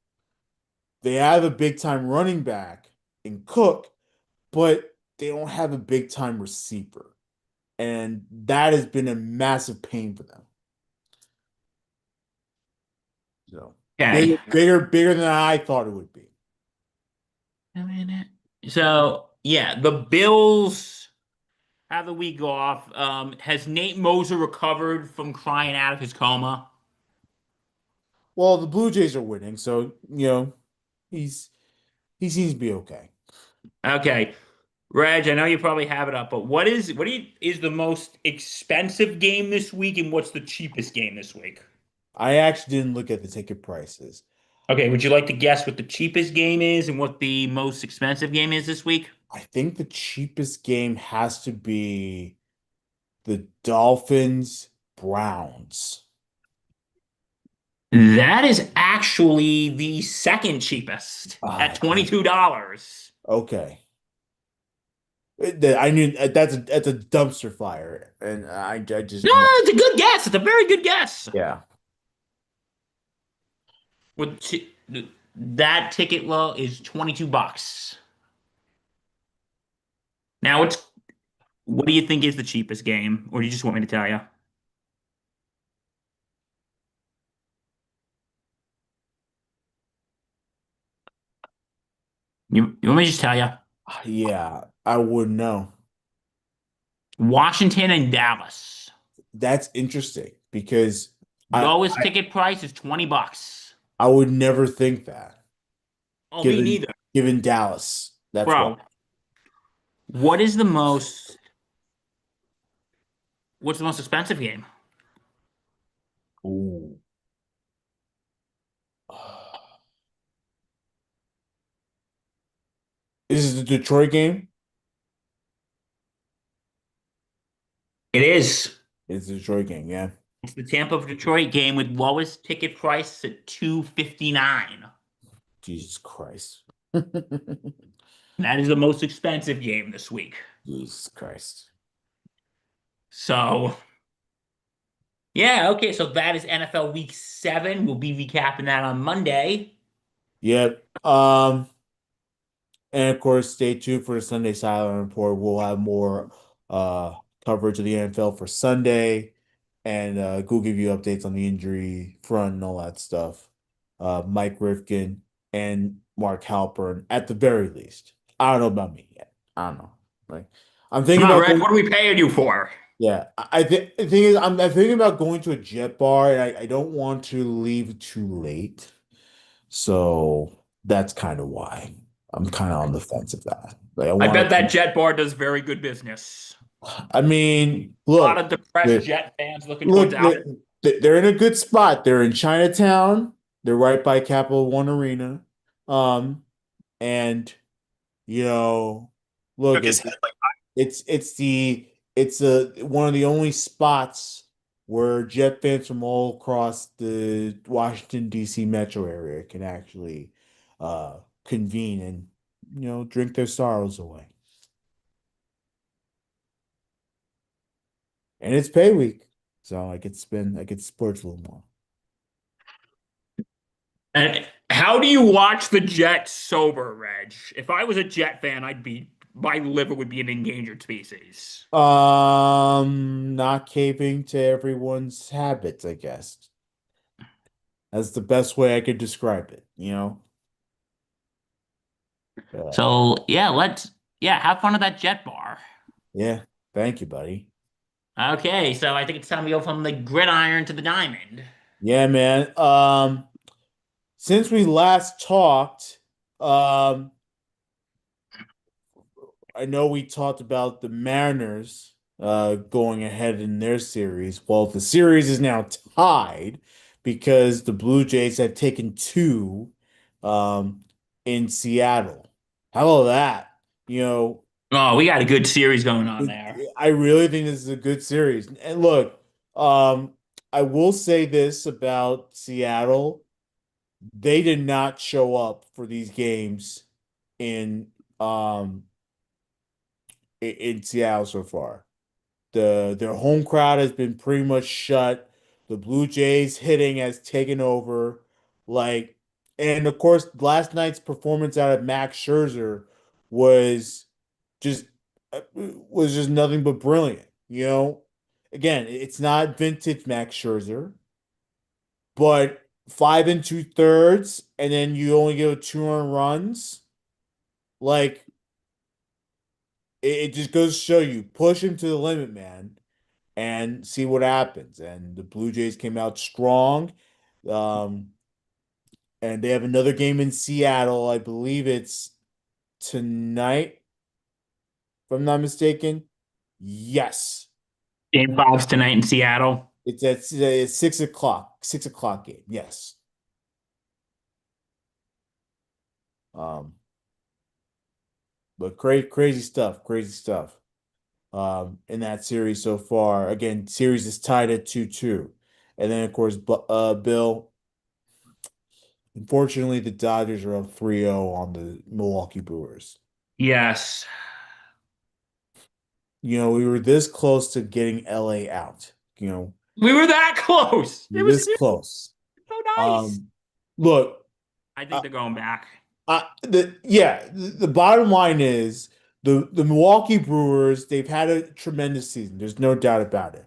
Speaker 1: They have a big time running back in Cook, but they don't have a big time receiver. And that has been a massive pain for them. So
Speaker 2: Okay.
Speaker 1: bigger than I thought it would be.
Speaker 2: So, yeah, the Bills have the week off. Has Nate Moser recovered from crying out of his coma?
Speaker 1: Well, the Blue Jays are winning, so he's he seems to be okay.
Speaker 2: Okay. Reg, I know you probably have it up, but what is the most expensive game this week and what's the cheapest game this week?
Speaker 1: I actually didn't look at the ticket prices.
Speaker 2: Okay, would you like to guess what the cheapest game is and what the most expensive game is this week?
Speaker 1: I think the cheapest game has to be the Dolphins Browns.
Speaker 2: That is actually the second cheapest at
Speaker 1: Ah,
Speaker 2: $22.
Speaker 1: okay. I knew that's a dumpster fire, and I
Speaker 2: No,
Speaker 1: just know.
Speaker 2: it's a good guess. It's a very good guess.
Speaker 1: Yeah.
Speaker 2: With that ticket low is $22. Now what do you think is the cheapest game? Or do you just want me to tell you? You want me to just tell you?
Speaker 1: Yeah, I would know.
Speaker 2: Washington and Dallas.
Speaker 1: That's interesting because I
Speaker 2: Lowest ticket price is $20.
Speaker 1: I would never think that
Speaker 2: Oh, me
Speaker 1: given
Speaker 2: neither.
Speaker 1: given Dallas. That's why.
Speaker 2: Bro, what is the most what's the most expensive game?
Speaker 1: Ooh. This is the Detroit game.
Speaker 2: It is.
Speaker 1: It's the Detroit game, yeah.
Speaker 2: It's the Tampa Detroit game with lowest ticket price at 259.
Speaker 1: Jesus Christ.
Speaker 2: That is the most expensive game this week.
Speaker 1: Jesus Christ.
Speaker 2: So, yeah, okay, so that is NFL Week 7. We'll be recapping that on Monday.
Speaker 1: Yep. And of course, stay tuned for the Sunday Silent Report. We'll have more uh coverage of the NFL for Sunday, and we'll give you updates on the injury front and all that stuff. Mike Rifkin and Mark Halpern at the very least. I don't know about me yet. I don't know. Like I'm thinking
Speaker 2: Come on,
Speaker 1: about
Speaker 2: Reg,
Speaker 1: going,
Speaker 2: what are we paying you for?
Speaker 1: yeah. I think the thing is I'm thinking about going to a jet bar, and I don't want to leave too late. So that's kind of why I'm kind of on the fence of that. Like I
Speaker 2: I
Speaker 1: want
Speaker 2: bet that
Speaker 1: to.
Speaker 2: Jet Bar does very good business.
Speaker 1: I mean,
Speaker 2: A lot
Speaker 1: look,
Speaker 2: of depressed
Speaker 1: they're,
Speaker 2: Jet fans looking towards
Speaker 1: look,
Speaker 2: out.
Speaker 1: they're in a good spot. They're in Chinatown. They're right by Capital One Arena. Um, and you know, look,
Speaker 2: Shook his head like,
Speaker 1: it's one of the only spots where Jet fans from all across the Washington D.C. metro area can actually convene and drink their sorrows away. And it's pay week, so I could splurge a little more.
Speaker 2: and how do you watch the Jets sober, Reg? If I was a Jet fan, I'd be my liver would be an endangered species.
Speaker 1: Not caving to everyone's habits, I guess. That's the best way I could describe it, you know? Uh,
Speaker 2: So yeah, yeah, have fun at that jet bar.
Speaker 1: yeah. Thank you, buddy.
Speaker 2: Okay, so I think it's time to go from the gridiron to the diamond.
Speaker 1: Yeah, man. Since we last talked, um, I know we talked about the Mariners going ahead in their series. Well, the series is now tied because the Blue Jays have taken two um in Seattle. How about that? You know,
Speaker 2: Oh, we got a good series going on there.
Speaker 1: I really think this is a good series. And look, um, I will say this about Seattle. They did not show up for these games in um in Seattle so far. Their home crowd has been pretty much shut. The Blue Jays hitting has taken over. Like, and of course, last night's performance out of Max Scherzer was just was just nothing but brilliant. You know, again, it's not vintage Max Scherzer, but 5 2/3, and then you only give 2 earned runs. Like, it just goes to show you, push him to the limit, man, and see what happens. And the Blue Jays came out strong. Um, and they have another game in Seattle. I believe it's tonight, if I'm not mistaken. Yes.
Speaker 2: Game five's tonight in Seattle.
Speaker 1: It's 6 o'clock. 6 o'clock game. Yes. Um, but crazy stuff, crazy stuff. In that series so far. Again, series is tied at 2-2. And then of course, Bill, unfortunately, the Dodgers are up 3-0 on the Milwaukee Brewers.
Speaker 2: Yes.
Speaker 1: You know, we were this close to getting LA out. You know,
Speaker 2: We were that close.
Speaker 1: we were this
Speaker 2: It
Speaker 1: close.
Speaker 2: was so nice.
Speaker 1: Um, Look,
Speaker 2: I think
Speaker 1: uh,
Speaker 2: they're going back.
Speaker 1: the bottom line is the Milwaukee Brewers, they've had a tremendous season. There's no doubt about it.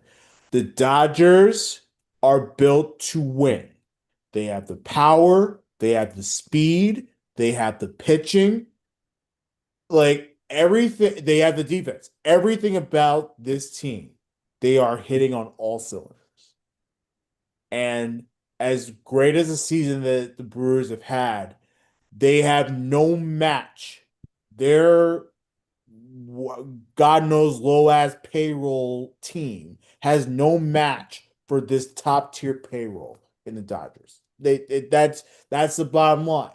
Speaker 1: The Dodgers are built to win. They have the power, they have the speed, they have the pitching, like everything, they have the defense. Everything about this team, they are hitting on all cylinders. And as great as a season that the Brewers have had, they have no match. Their God knows low ass payroll team has no match for this top tier payroll in the Dodgers. That's the bottom line.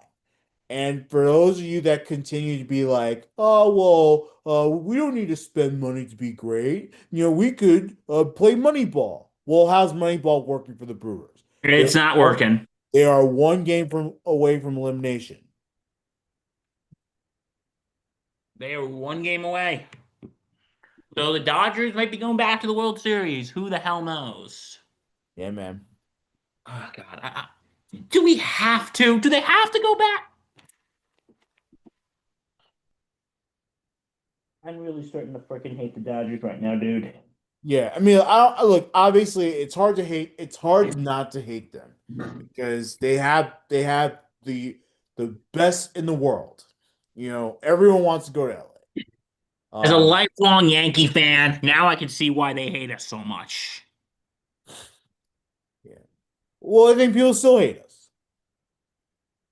Speaker 1: And for those of you that continue to be like, oh we don't need to spend money to be great. You know, we could play Moneyball. Well, how's Moneyball working for the Brewers? They're
Speaker 2: It's not
Speaker 1: one,
Speaker 2: working.
Speaker 1: they are one game from away from elimination.
Speaker 2: They are one game away. So the Dodgers might be going back to the World Series. Who the hell knows?
Speaker 1: Yeah, man.
Speaker 2: Oh God. Do we have to? Do they have to go back? I'm really starting to freaking hate the Dodgers right now, dude.
Speaker 1: Yeah, I mean, look. Obviously, it's hard to hate. It's hard not to hate them because they have the best in the world. You know, everyone wants to go to LA.
Speaker 2: As a lifelong Yankee fan, now I can see why they hate us so much.
Speaker 1: Yeah. Well, I think people still hate us.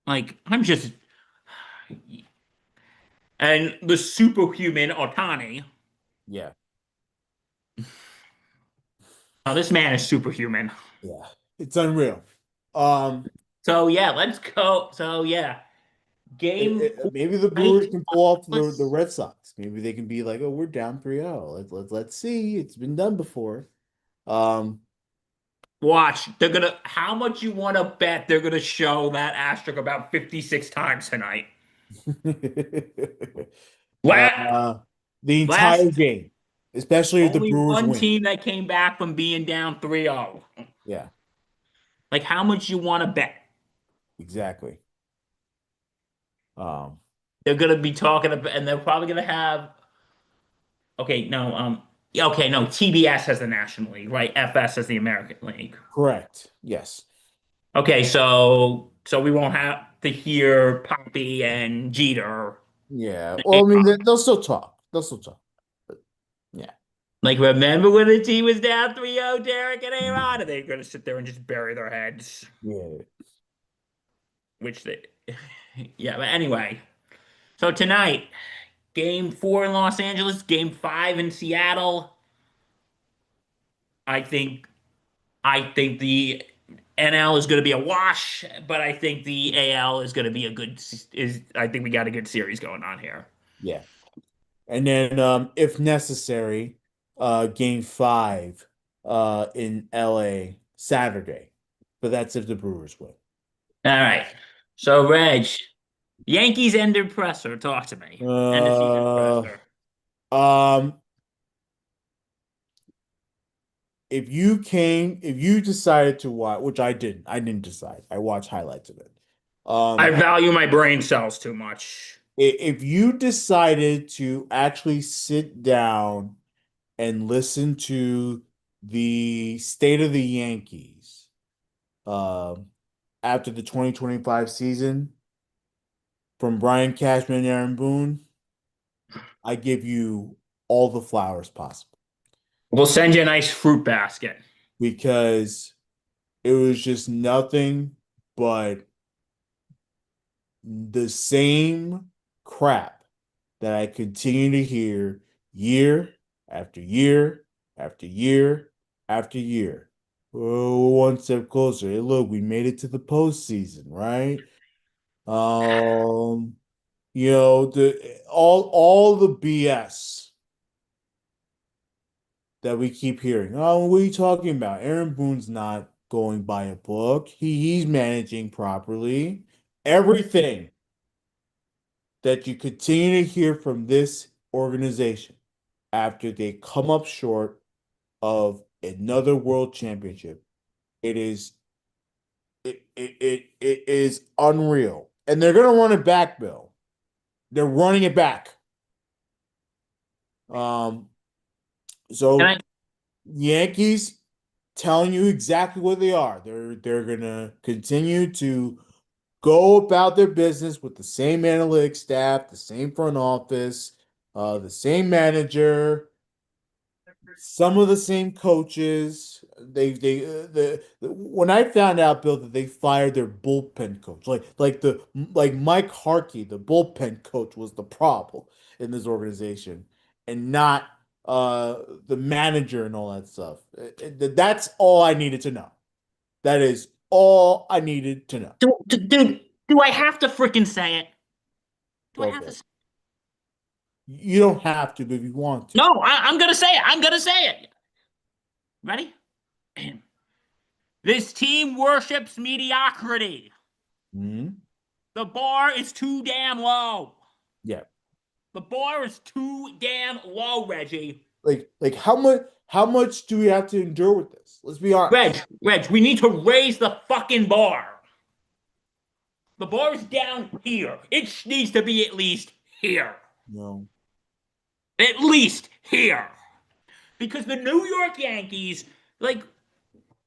Speaker 2: Like, I'm just. And the superhuman Otani.
Speaker 1: Yeah,
Speaker 2: Oh, this man is superhuman.
Speaker 1: yeah, it's unreal. Um,
Speaker 2: So, yeah, let's go. So, yeah, game four
Speaker 1: Maybe the
Speaker 2: tonight
Speaker 1: Brewers
Speaker 2: in
Speaker 1: can pull
Speaker 2: Los
Speaker 1: off the
Speaker 2: Angeles.
Speaker 1: Red Sox. Maybe they can be like, oh, we're down 3-0. Let's see. It's been done before. Um,
Speaker 2: Watch. They're gonna. How much you want to bet they're gonna show that asterisk about 56 times tonight? Last,
Speaker 1: uh, the entire
Speaker 2: last,
Speaker 1: game, especially if the
Speaker 2: only
Speaker 1: Brewers
Speaker 2: one
Speaker 1: win.
Speaker 2: team that came back from being down 3-0.
Speaker 1: Yeah,
Speaker 2: Like, how much you want to bet?
Speaker 1: exactly. Um,
Speaker 2: they're gonna be talking about, and they're probably gonna have. Okay, no, yeah, okay, no. TBS has the National League, right? FS has the American League.
Speaker 1: Correct. Yes.
Speaker 2: Okay, so we won't have to hear Poppy and Jeter.
Speaker 1: Yeah. Well, I mean, they'll still talk. They'll still talk. But yeah.
Speaker 2: Like, remember when the team was down 3-0, Derek and Aaron? And they're gonna sit there and just bury their heads,
Speaker 1: Yeah.
Speaker 2: which they, yeah. But anyway, so tonight, game 4 in Los Angeles, game 5 in Seattle. I think I think the NL is going to be a wash, but I think the AL is going to be a good is I think we got a good series going on here.
Speaker 1: Yeah. And then, if necessary, game five, in LA Saturday. But that's if the Brewers win.
Speaker 2: All right. So Reg, Yankees end presser. Talk to me. End of season
Speaker 1: Uh,
Speaker 2: presser.
Speaker 1: um, if you decided to watch, which I didn't decide. I watched highlights of it.
Speaker 2: I
Speaker 1: Um,
Speaker 2: value my brain cells too much.
Speaker 1: if you decided to actually sit down and listen to the state of the Yankees, um, after the 2025 season from Brian Cashman and Aaron Boone, I give you all the flowers possible
Speaker 2: We'll send you a nice fruit basket.
Speaker 1: because it was just nothing but the same crap that I continue to hear year after year after year after year. Oh, one step closer. Hey, look, we made it to the postseason, right? Um, the all the BS that we keep hearing. Oh, what are you talking about? Aaron Boone's not going by a book. He's managing properly. Everything that you continue to hear from this organization after they come up short of another world championship, it is it is unreal. And they're gonna run it back, Bill. They're running it back. Um,
Speaker 2: And
Speaker 1: so
Speaker 2: I
Speaker 1: Yankees telling you exactly what they are. They're gonna continue to go about their business with the same analytics staff, the same front office, the same manager, some of the same coaches. When I found out, Bill, that they fired their bullpen coach, like Mike Harkey, the bullpen coach was the problem in this organization, and not the manager and all that stuff. That's all I needed to know. That is all I needed to know.
Speaker 2: dude, do I have to freaking say it? Do I
Speaker 1: Go
Speaker 2: have
Speaker 1: for
Speaker 2: to
Speaker 1: it.
Speaker 2: say
Speaker 1: You don't have to, but if you want to.
Speaker 2: No, I'm gonna say it. I'm gonna say it. Ready? This team worships mediocrity.
Speaker 1: Mhm.
Speaker 2: The bar is too damn low.
Speaker 1: Yeah.
Speaker 2: The bar is too damn low, Reggie.
Speaker 1: Like how much do we have to endure with this? Let's be honest.
Speaker 2: Reg, we need to raise the fucking bar. The bar is down here. It needs to be at least here.
Speaker 1: No.
Speaker 2: At least here. Because the New York Yankees, like,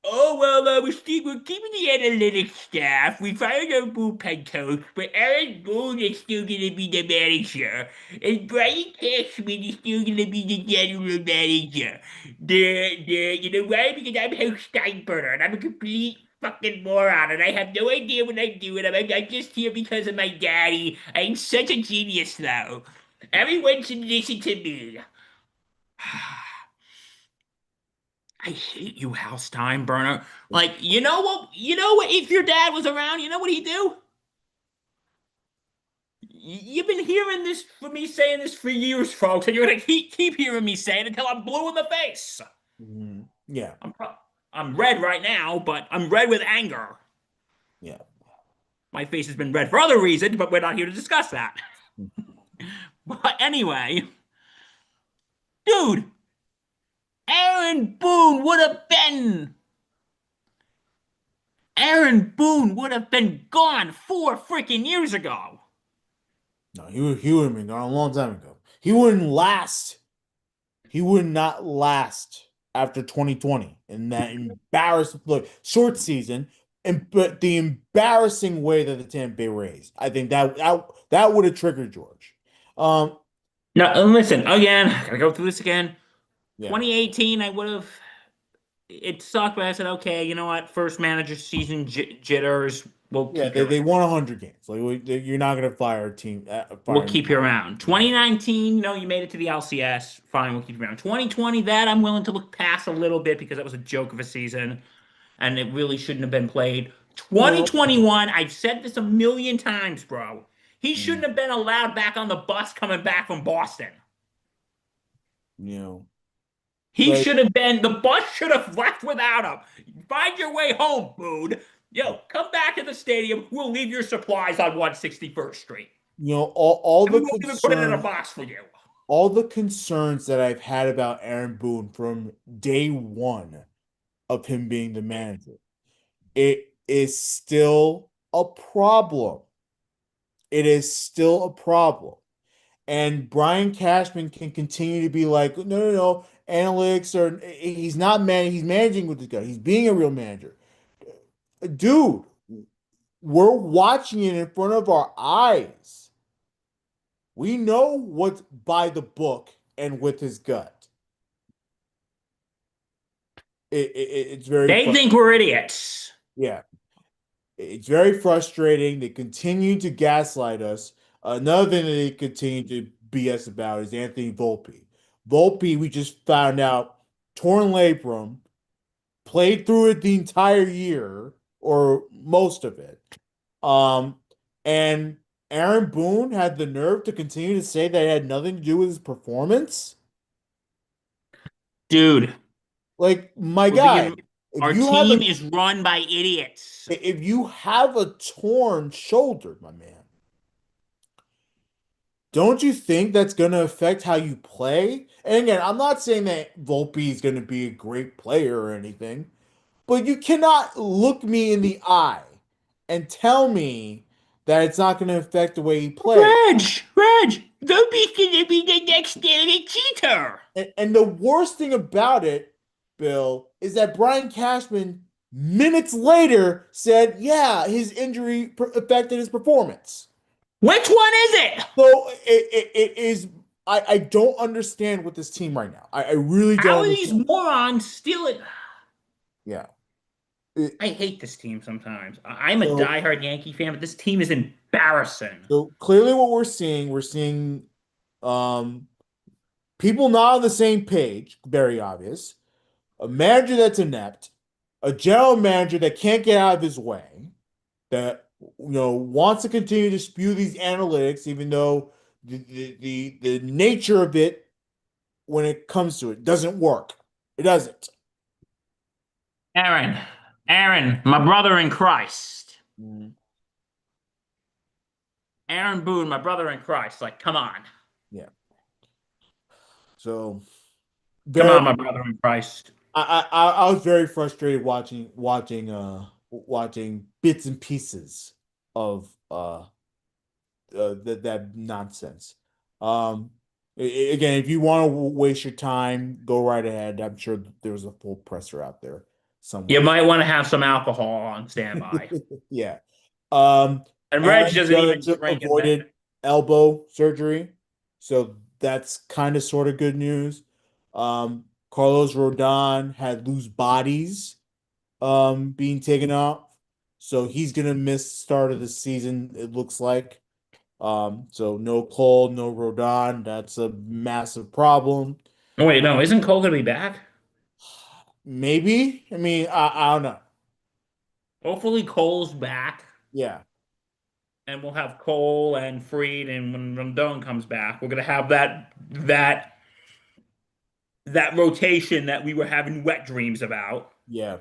Speaker 2: oh, well, we're keeping the analytics staff. We fired our bullpen coach, but Aaron Boone is still going to be the manager. And Brian Cashman is still going to be the general manager. You know why? Because I'm House Steinbrenner, and I'm a complete fucking moron, and I have no idea what I'm doing. I'm just here because of my daddy. I'm such a genius, though. Everyone should listen to me. I hate you, Hal Steinbrenner. Like, you know what? You know what? If your dad was around, you know what he'd do? You've been hearing this for me saying this for years, folks, and you're gonna keep hearing me say it until I'm blue in the face.
Speaker 1: Yeah.
Speaker 2: I'm pro- I'm red right now, but I'm red with anger.
Speaker 1: Yeah.
Speaker 2: My face has been red for other reasons, but we're not here to discuss that. But anyway, dude, Aaron Boone would have been Aaron Boone would have been gone 4 freaking years ago.
Speaker 1: No, he would have been gone a long time ago. He wouldn't last. He would not last after 2020 in that embarrassing look short season, and but the embarrassing way that the Tampa Bay Rays. I think that would have triggered George. Um,
Speaker 2: Now, and listen, again, I gotta go through this again.
Speaker 1: yeah,
Speaker 2: 2018, I would have. It sucked, but I said, okay, you know what? First manager season jitters. We'll
Speaker 1: yeah,
Speaker 2: keep you
Speaker 1: they
Speaker 2: around.
Speaker 1: won 100 games. Like you're not gonna fire a team,
Speaker 2: We'll
Speaker 1: fire
Speaker 2: keep you around.
Speaker 1: anybody.
Speaker 2: 2019, no, you made it to the LCS. Fine, we'll keep you around. 2020, that I'm willing to look past a little bit because that was a joke of a season and it really shouldn't have been played.
Speaker 1: You know,
Speaker 2: 2021, I've said this a million times, bro. He
Speaker 1: mm,
Speaker 2: shouldn't have been allowed back on the bus coming back from Boston.
Speaker 1: you know,
Speaker 2: He
Speaker 1: like
Speaker 2: should have been, the bus should have left without him. Find your way home, Boone. Yo, come back to the stadium. We'll leave your supplies on 161st Street.
Speaker 1: all
Speaker 2: And we
Speaker 1: the
Speaker 2: won't even put it in a
Speaker 1: concerns,
Speaker 2: box for you.
Speaker 1: all the concerns that I've had about Aaron Boone from day one of him being the manager, it is still a problem. It is still a problem. And Brian Cashman can continue to be like, no. Analytics are he's managing with this guy. He's being a real manager. Dude, we're watching it in front of our eyes. We know what's by the book and with his gut. It's very
Speaker 2: They think we're idiots.
Speaker 1: yeah. It's very frustrating. They continue to gaslight us. Another thing that they continue to BS about is Anthony Volpe. Volpe, we just found out, torn labrum, played through it the entire year or most of it. Um, and Aaron Boone had the nerve to continue to say that it had nothing to do with his performance.
Speaker 2: Dude,
Speaker 1: Like, my
Speaker 2: we're
Speaker 1: guy,
Speaker 2: being,
Speaker 1: if
Speaker 2: our
Speaker 1: you have a
Speaker 2: team is run by idiots.
Speaker 1: if you have a torn shoulder, my man, don't you think that's going to affect how you play? And again, I'm not saying that Volpe is going to be a great player or anything, but you cannot look me in the eye and tell me that it's not going to affect the way he plays.
Speaker 2: Reg, Dopey's gonna be the next David Cheater.
Speaker 1: And the worst thing about it, Bill, is that Brian Cashman minutes later said, yeah, his injury affected his performance.
Speaker 2: Which one is it?
Speaker 1: So it is. I don't understand with this team right now. I really
Speaker 2: How
Speaker 1: don't
Speaker 2: are these
Speaker 1: understand.
Speaker 2: morons stealing?
Speaker 1: Yeah. It-
Speaker 2: I hate this team sometimes. I'm a
Speaker 1: so
Speaker 2: diehard Yankee fan, but this team is embarrassing.
Speaker 1: so clearly what we're seeing um people not on the same page, very obvious. A manager that's inept, a general manager that can't get out of his way, that wants to continue to spew these analytics, even though the nature of it when it comes to it doesn't work. It doesn't.
Speaker 2: Aaron, Aaron, my brother in Christ.
Speaker 1: Mm,
Speaker 2: Aaron Boone, my brother in Christ. Like, come on.
Speaker 1: yeah. So
Speaker 2: Come
Speaker 1: very
Speaker 2: on, my brother in Christ.
Speaker 1: I was very frustrated watching bits and pieces of that nonsense. Um Again, if you want to waste your time, go right ahead. I'm sure there's a full presser out there
Speaker 2: You
Speaker 1: somewhere.
Speaker 2: might want to have some alcohol on standby.
Speaker 1: Yeah. Um
Speaker 2: And Reg
Speaker 1: Aaron
Speaker 2: doesn't even
Speaker 1: Judge
Speaker 2: drink and bet.
Speaker 1: avoided elbow surgery, so that's kind of sort of good news. Carlos Rodon had loose bodies being taken off, so he's gonna miss start of the season, it looks like. So no Cole, no Rodon. That's a massive problem.
Speaker 2: Oh, wait, no, isn't Cole gonna be back?
Speaker 1: Maybe. I mean, I don't know.
Speaker 2: Hopefully Cole's back,
Speaker 1: Yeah,
Speaker 2: and we'll have Cole and Freed, and when Rondon comes back, we're gonna have that rotation that we were having wet dreams about.
Speaker 1: yeah.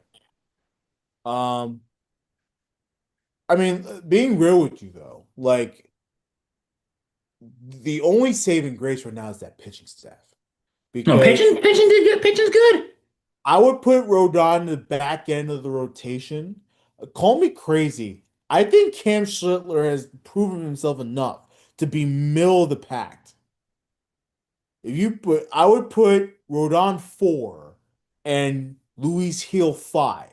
Speaker 1: Um, I mean, being real with you though, like the only saving grace right now is that pitching staff
Speaker 2: No,
Speaker 1: because
Speaker 2: pitching did good. Pitching's good.
Speaker 1: I would put Rodon in the back end of the rotation. Call me crazy. I think Cam Schlittler has proven himself enough to be middle of the pack. I would put Rodon 4 and Luis Hill 5.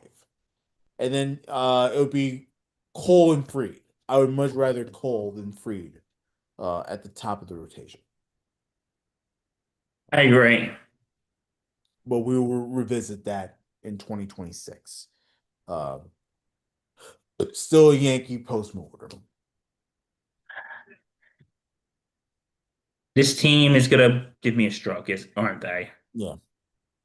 Speaker 1: And then it would be Cole and Freed. I would much rather Cole than Freed at the top of the rotation.
Speaker 2: I agree.
Speaker 1: But we will revisit that in 2026. Um, Still a Yankee post-mortem.
Speaker 2: This team is gonna give me a stroke, aren't they?
Speaker 1: Yeah.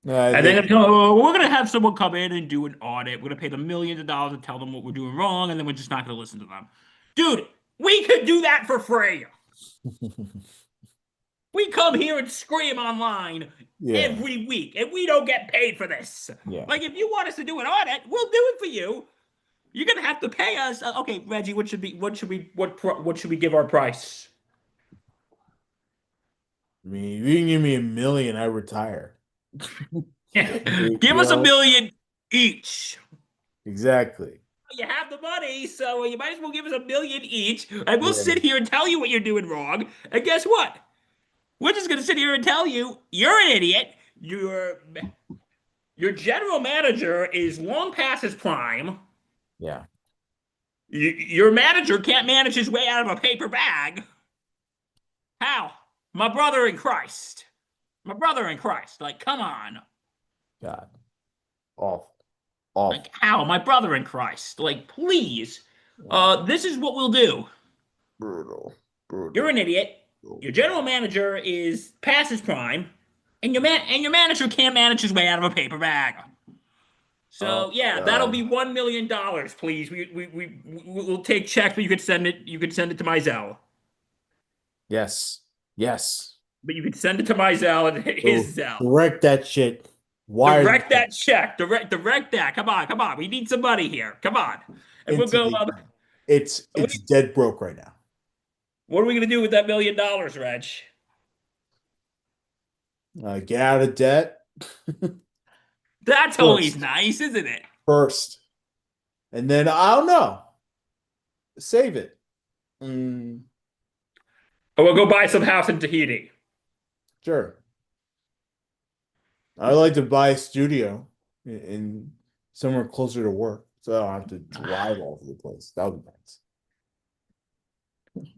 Speaker 1: I
Speaker 2: And they're
Speaker 1: think
Speaker 2: gonna tell, oh, we're gonna have someone come in and do an audit. We're gonna pay them millions of dollars to tell them what we're doing wrong, and then we're just not gonna listen to them. Dude, we could do that for free. We come here and scream online
Speaker 1: yeah.
Speaker 2: every week, and we don't get paid for this.
Speaker 1: Yeah.
Speaker 2: Like, if you want us to do an audit, we'll do it for you. You're gonna have to pay us. Okay, Reggie, what should we give our price?
Speaker 1: I mean, if you can give me $1 million, I retire. You
Speaker 2: Give us a
Speaker 1: know?
Speaker 2: million each.
Speaker 1: Exactly.
Speaker 2: You have the money, so you might as well give us a million each, and we'll
Speaker 1: Yeah.
Speaker 2: sit here and tell you what you're doing wrong. And guess what? We're just gonna sit here and tell you you're an idiot. Your general manager is long past his prime.
Speaker 1: Yeah.
Speaker 2: Your manager can't manage his way out of a paper bag. How? My brother in Christ. My brother in Christ. Like, come on.
Speaker 1: God. Awful.
Speaker 2: Like,
Speaker 1: Awful.
Speaker 2: how? My brother in Christ. Like, please.
Speaker 1: Yeah.
Speaker 2: This is what we'll do.
Speaker 1: Brutal.
Speaker 2: You're
Speaker 1: Brutal.
Speaker 2: an idiot.
Speaker 1: Brutal.
Speaker 2: Your general manager is past his prime, and your manager can't manage his way out of a paper bag.
Speaker 1: Oh
Speaker 2: So yeah, that'll
Speaker 1: God.
Speaker 2: be $1 million, please. We'll take checks, but you could send it. You could send it to my Zelle.
Speaker 1: Yes. Yes.
Speaker 2: But you could send it to my Zelle and
Speaker 1: So
Speaker 2: his Zelle.
Speaker 1: direct that shit. Wire the
Speaker 2: Direct
Speaker 1: check
Speaker 2: that check. Direct that. Come on, come on. We need some money here. Come on. And we'll
Speaker 1: into
Speaker 2: go.
Speaker 1: the account. It's
Speaker 2: What
Speaker 1: dead broke right now.
Speaker 2: are we gonna do with that $1 million, Reg?
Speaker 1: Get out of debt
Speaker 2: That's always
Speaker 1: first.
Speaker 2: nice, isn't it?
Speaker 1: First. And then I don't know. Save it. Mm,
Speaker 2: Or we'll go buy some house in Tahiti.
Speaker 1: sure. I'd like to buy a studio in somewhere closer to work, so I don't have to drive all over the place. That would be nice.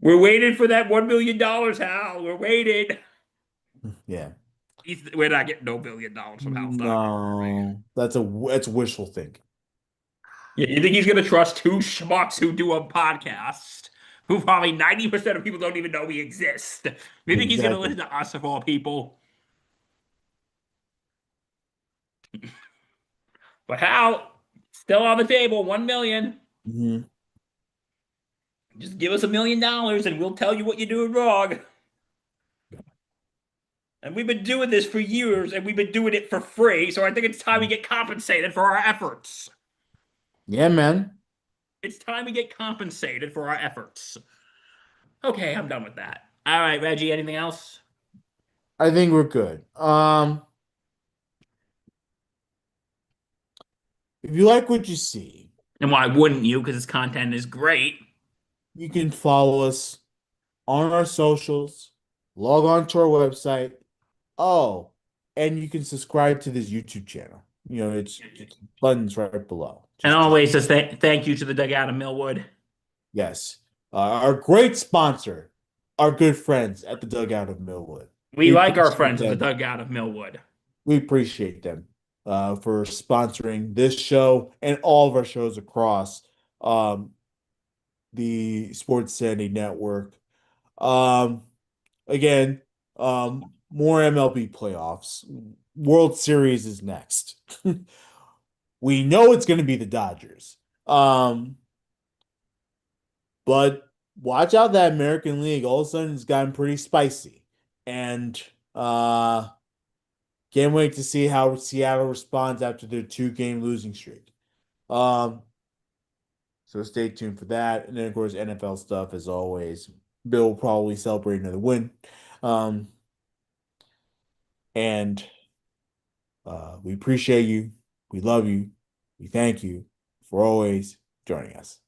Speaker 2: We're waiting for that $1 million, Hal. We're waiting.
Speaker 1: Yeah.
Speaker 2: We're not getting no $1 million from Hal Stock.
Speaker 1: No, that's wishful thinking.
Speaker 2: Yeah, you think he's gonna trust two schmucks who do a podcast, who probably 90% of people don't even know we exist? You think he's gonna
Speaker 1: Exactly.
Speaker 2: listen to us of all people? But Hal, still on the table, 1 million.
Speaker 1: Hmm.
Speaker 2: Just give us $1 million and we'll tell you what you're doing wrong. And we've been doing this for years and we've been doing it for free. So I think it's time we get compensated for our efforts.
Speaker 1: Yeah, man.
Speaker 2: It's time we get compensated for our efforts. Okay, I'm done with that. All right, Reggie, anything else?
Speaker 1: I think we're good. If you like what you see,
Speaker 2: And why wouldn't you? Because his content is great.
Speaker 1: you can follow us on our socials, log on to our website. Oh, and you can subscribe to this YouTube channel. It's buttons right below.
Speaker 2: And
Speaker 1: Just
Speaker 2: always says thank you to the dugout of Millwood.
Speaker 1: yes. Our great sponsor, our good friends at the Dugout of Millwood.
Speaker 2: We
Speaker 1: We
Speaker 2: like our
Speaker 1: appreciate
Speaker 2: friends at the
Speaker 1: them.
Speaker 2: dugout of Millwood.
Speaker 1: We appreciate them for sponsoring this show and all of our shows across um, the Sports Sandy Network. Um, again, more MLB playoffs. World Series is next. We know it's going to be the Dodgers. But watch out that American League. All of a sudden, it's gotten pretty spicy. And can't wait to see how Seattle responds after their 2-game losing streak. Um, so stay tuned for that. And then, of course, NFL stuff as always. Bill will probably celebrate another win. Um, and we appreciate you. We love you. We thank you for always joining us.